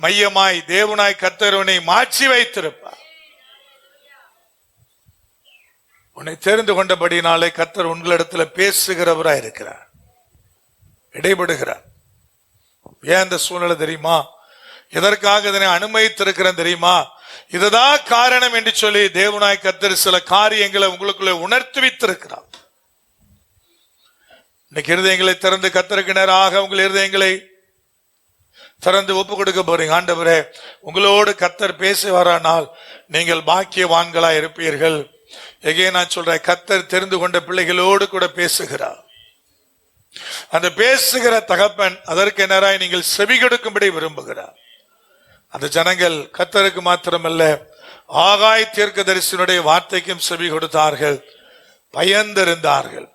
S1: மையமாய் தேவனாய் கர்த்தர் உன்னை மாற்றி வைத்திருப்பார். உன்னை தெரிந்து கொண்டபடினாலே கர்த்தர் உங்களிடத்துல பேசுகிறவராய் இருக்கிறார், இடைபடுகிறார். ஏன் இந்த சூழ்நிலை தெரியுமா? எதற்காக இதனை அனுமதித்திருக்கிறேன் தெரியுமா? இதுதான் காரணம் என்று சொல்லி தேவனாய் கர்த்தர் சில காரியங்களை உங்களுக்குள்ள உணர்த்தி வைத்திருக்கிறார். இன்னைக்கு இருதயங்களை திறந்து கர்த்தருக்கு நேராக உங்கள் இருதயங்களை திறந்து ஒப்பு கொடுக்க போறீங்க. ஆண்டவரே, உங்களோடு கர்த்தர் பேசுவாரானால் நீங்கள் பாக்கியவான்களா இருப்பீர்கள். எங்கே நான் சொல்றேன், கர்த்தர் தெரிந்து கொண்ட பிள்ளைகளோடு கூட பேசுகிறார். அந்த பேசுகிற தகப்பன் அதற்கு நேராய் நீங்கள் செவி கொடுக்கும்படி விரும்புகிறார். அந்த ஜனங்கள் கர்த்தருக்கு மாத்திரமல்ல, ஆகாய் தீர்க்கதரிசியினுடைய வார்த்தைக்கும் செவி கொடுத்தார்கள், பயந்திருந்தார்கள்.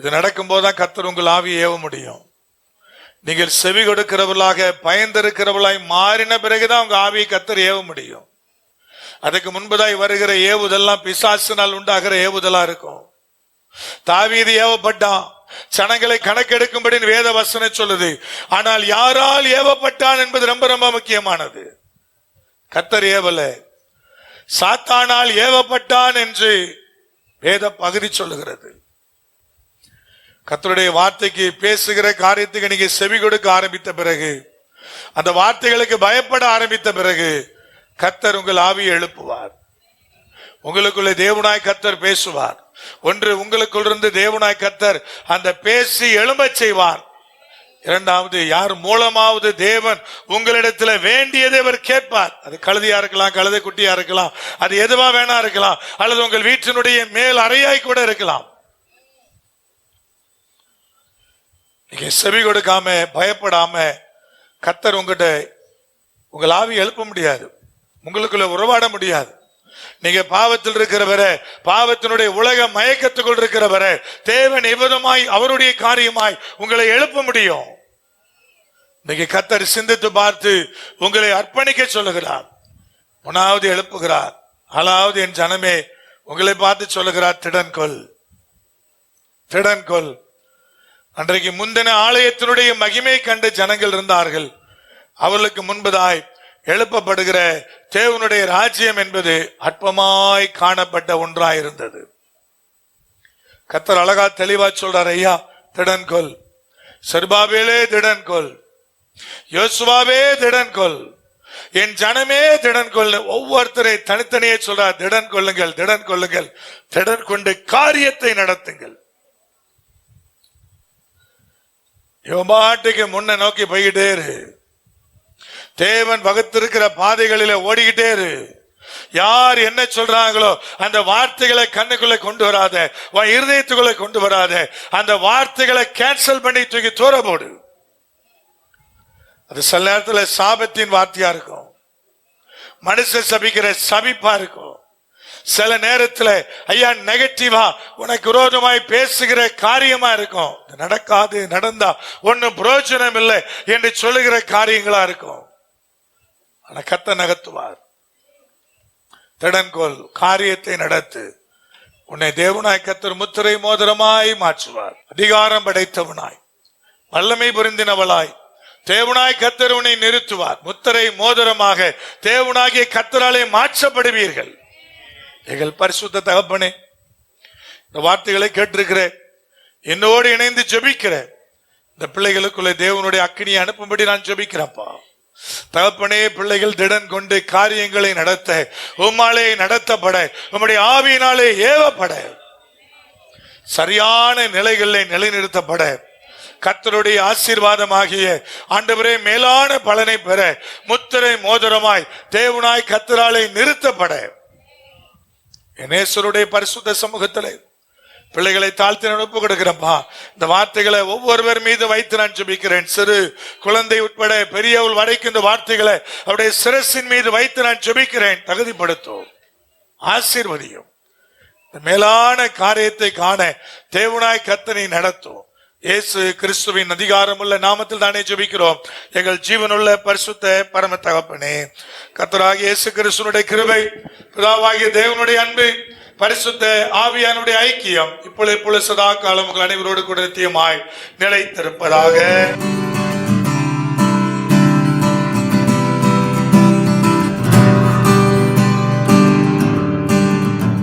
S1: இது நடக்கும் போதுதான் கர்த்தர் உங்கள் ஆவியை ஏவ முடியும். நீங்கள் செவி கொடுக்கிறவர்களாக பயந்திருக்கிறவர்களாய் மாறின பிறகுதான் உங்க ஆவியை கர்த்தர் ஏவ முடியும். அதுக்கு முன்பதாய் வருகிற ஏவுதெல்லாம் பிசாசினால் உண்டாகிற ஏவுதலா இருக்கும். தாவீது ஏவப்பட்டான், ஜனங்களை கணக்கெடுக்கும்படி வேத வசனம் சொல்லுது. ஆனால் யாரால் ஏவப்பட்டான் என்பது ரொம்ப ரொம்ப முக்கியமானது. கர்த்தர் ஏவல, சாத்தானால் ஏவப்பட்டான் என்று வேத பகுதி சொல்லுகிறது. கர்த்தருடைய வார்த்தைக்கு, பேசுகிற காரியத்துக்கு நீங்க செவி கொடுக்க ஆரம்பித்த பிறகு, அந்த வார்த்தைகளுக்கு பயப்பட ஆரம்பித்த பிறகு கர்த்தர் உங்கள் ஆவியை எழுப்புவார். உங்களுக்குள்ளே தேவனாய் கர்த்தர் பேசுவார். ஒன்று, உங்களுக்குள்ளிருந்து தேவனாய் கர்த்தர் அந்த பேசி எழும்பச் செய்வார். இரண்டாவது, யார் மூலமாவது தேவன் உங்களிடத்துல வேண்டியதை அவர் கேட்பார். அது கழுதியா இருக்கலாம், கழுதை குட்டியா இருக்கலாம், அது எதுவா வேணா இருக்கலாம், அல்லது உங்கள் வீட்டினுடைய மேல் அறையாய் கூட இருக்கலாம். நீங்க செவி கொடுக்காம பயப்படாம கர்த்தர் உங்ககிட்ட உங்கள் ஆவி எழுப்ப முடியாது, உங்களுக்குள்ள உறவாட முடியாது. நீங்க பாவத்தில் இருக்கிறவரை, பாவத்தினுடைய உலக மயக்கத்துக்குள் இருக்கிறவரை தேவன் எவ்விதமாய் அவருடைய காரியமாய் உங்களை எழுப்ப முடியும். இன்னைக்கு கர்த்தர் சிந்தித்து பார்த்து உங்களை அர்ப்பணிக்க சொல்லுகிறார். 3வது எழுப்புகிறார். 4வது என் ஜனமே உங்களை பார்த்து சொல்லுகிறார், திடன் கொள், திடன் கொள். அன்றைக்கு முந்தின ஆலயத்தினுடைய மகிமை கண்டு ஜனங்கள் இருந்தார்கள். அவர்களுக்கு முன்பதாய் எழுப்பப்படுகிற தேவனுடைய ராஜ்யம் என்பது அற்பமாய் காணப்பட்ட ஒன்றாயிருந்தது. கர்த்தர் அழகா தெளிவா சொல்றார், ஐயா திடன் கொள், செருபாபேலே திடன் கொள், யோசுவாவே திடன் கொள், என் ஜனமே திடன் கொள். ஒவ்வொருத்தரை தனித்தனியே சொல்றார், திடன் கொள்ளுங்கள், திடன் கொள்ளுங்கள், திடன் கொண்டு காரியத்தை நடத்துங்கள். யோபாட்டுக்கு முன்ன நோக்கி போய்கிட்டே இரு. தேவன் வகுத்திருக்கிற பாதைகளில ஓடிக்கிட்டே இரு. யார் என்ன சொல்றாங்களோ அந்த வார்த்தைகளை கண்ணுக்குள்ள கொண்டு வராத, இருதயத்துக்குள்ள கொண்டு வராத. அந்த வார்த்தைகளை கேன்சல் பண்ணி தூக்கி தூர போடு. அது சில நேரத்தில் சாபத்தின் வார்த்தையா இருக்கும், மனுஷன் சபிக்கிற சபிப்பா இருக்கும். சில நேரத்தில் ஐயா நெகட்டிவா உனக்கு விரோதமாய் பேசுகிற காரியமா இருக்கும். நடக்காது, நடந்தா ஒன்னும் பிரயோஜனம் இல்லை என்று சொல்லுகிற காரியங்களா இருக்கும். ஆனா கர்த்தர் நகர்த்துவார். திடன்கொள், காரியத்தை நடத்து. உன்னை தேவனாய் கர்த்தர் முத்திரை மோதிரமாய் மாற்றுவார். அதிகாரம் படைத்தவனாய், வல்லமை புரிந்தினவளாய் தேவனாய் கர்த்தர் உன்னை நிறுத்துவார். முத்திரை மோதிரமாக தேவனாகிய கர்த்தராலே மாற்றப்படுவீர்கள். எங்கள் பரிசுத்த தகப்பனே, இந்த வார்த்தைகளை கேட்டிருக்கிறேன், என்னோடு இணைந்து ஜெபிக்கிற இந்த பிள்ளைகளுக்குள்ள தேவனுடைய அக்கினியை அனுப்பும்படி நான் ஜெபிக்கிறேன்ப்பா. தகப்பனே, பிள்ளைகள் திடன் கொண்டு காரியங்களை நடத்த, உம்மாலே நடத்தப்பட, உம்முடைய ஆவியினாலே ஏவப்பட, சரியான நிலைகளில் நிலைநிறுத்தப்பட, கர்த்தருடைய ஆசீர்வாதமாகிய ஆண்டவரே மேலான பலனை பெற முத்திரை மோதிரமாய் தேவனாய் கர்த்தராலே நிறுத்தப்பட நேசருடைய பரிசுத்த சமூகத்திலே பிள்ளைகளை தாழ்த்தி ஒப்பு கொடுக்கிறப்பா. இந்த வார்த்தைகளை ஒவ்வொருவர் மீது வைத்து நான் ஜெபிக்கிறேன். சிறு குழந்தை உட்பட பெரியவள் வரைக்கும் இந்த வார்த்தைகளை அவருடைய சிரசின் மீது வைத்து நான் ஜெபிக்கிறேன். தகுதிப்படுத்தும், ஆசீர்வதியும். மேலான காரியத்தை காண தேவனாய் கர்த்தரை நடத்தும். இயேசு கிறிஸ்துவின் அதிகாரமுள்ள நாமத்தில் தானே ஜெபிக்கிறோம் எங்கள் ஜீவனுள்ள பரிசுத்த பரம தகப்பனே. கர்த்தராகிய இயேசு கிறிஸ்துவினுடைய கிருபை, பிதாவாகிய தேவனுடைய அன்பு, பரிசுத்த ஆவியானுடைய ஐக்கியம் இப்பொழுது சதா காலம் உங்கள் அனைவரோடு கூட நித்தியமாய் நிலைத்திருப்பதாக.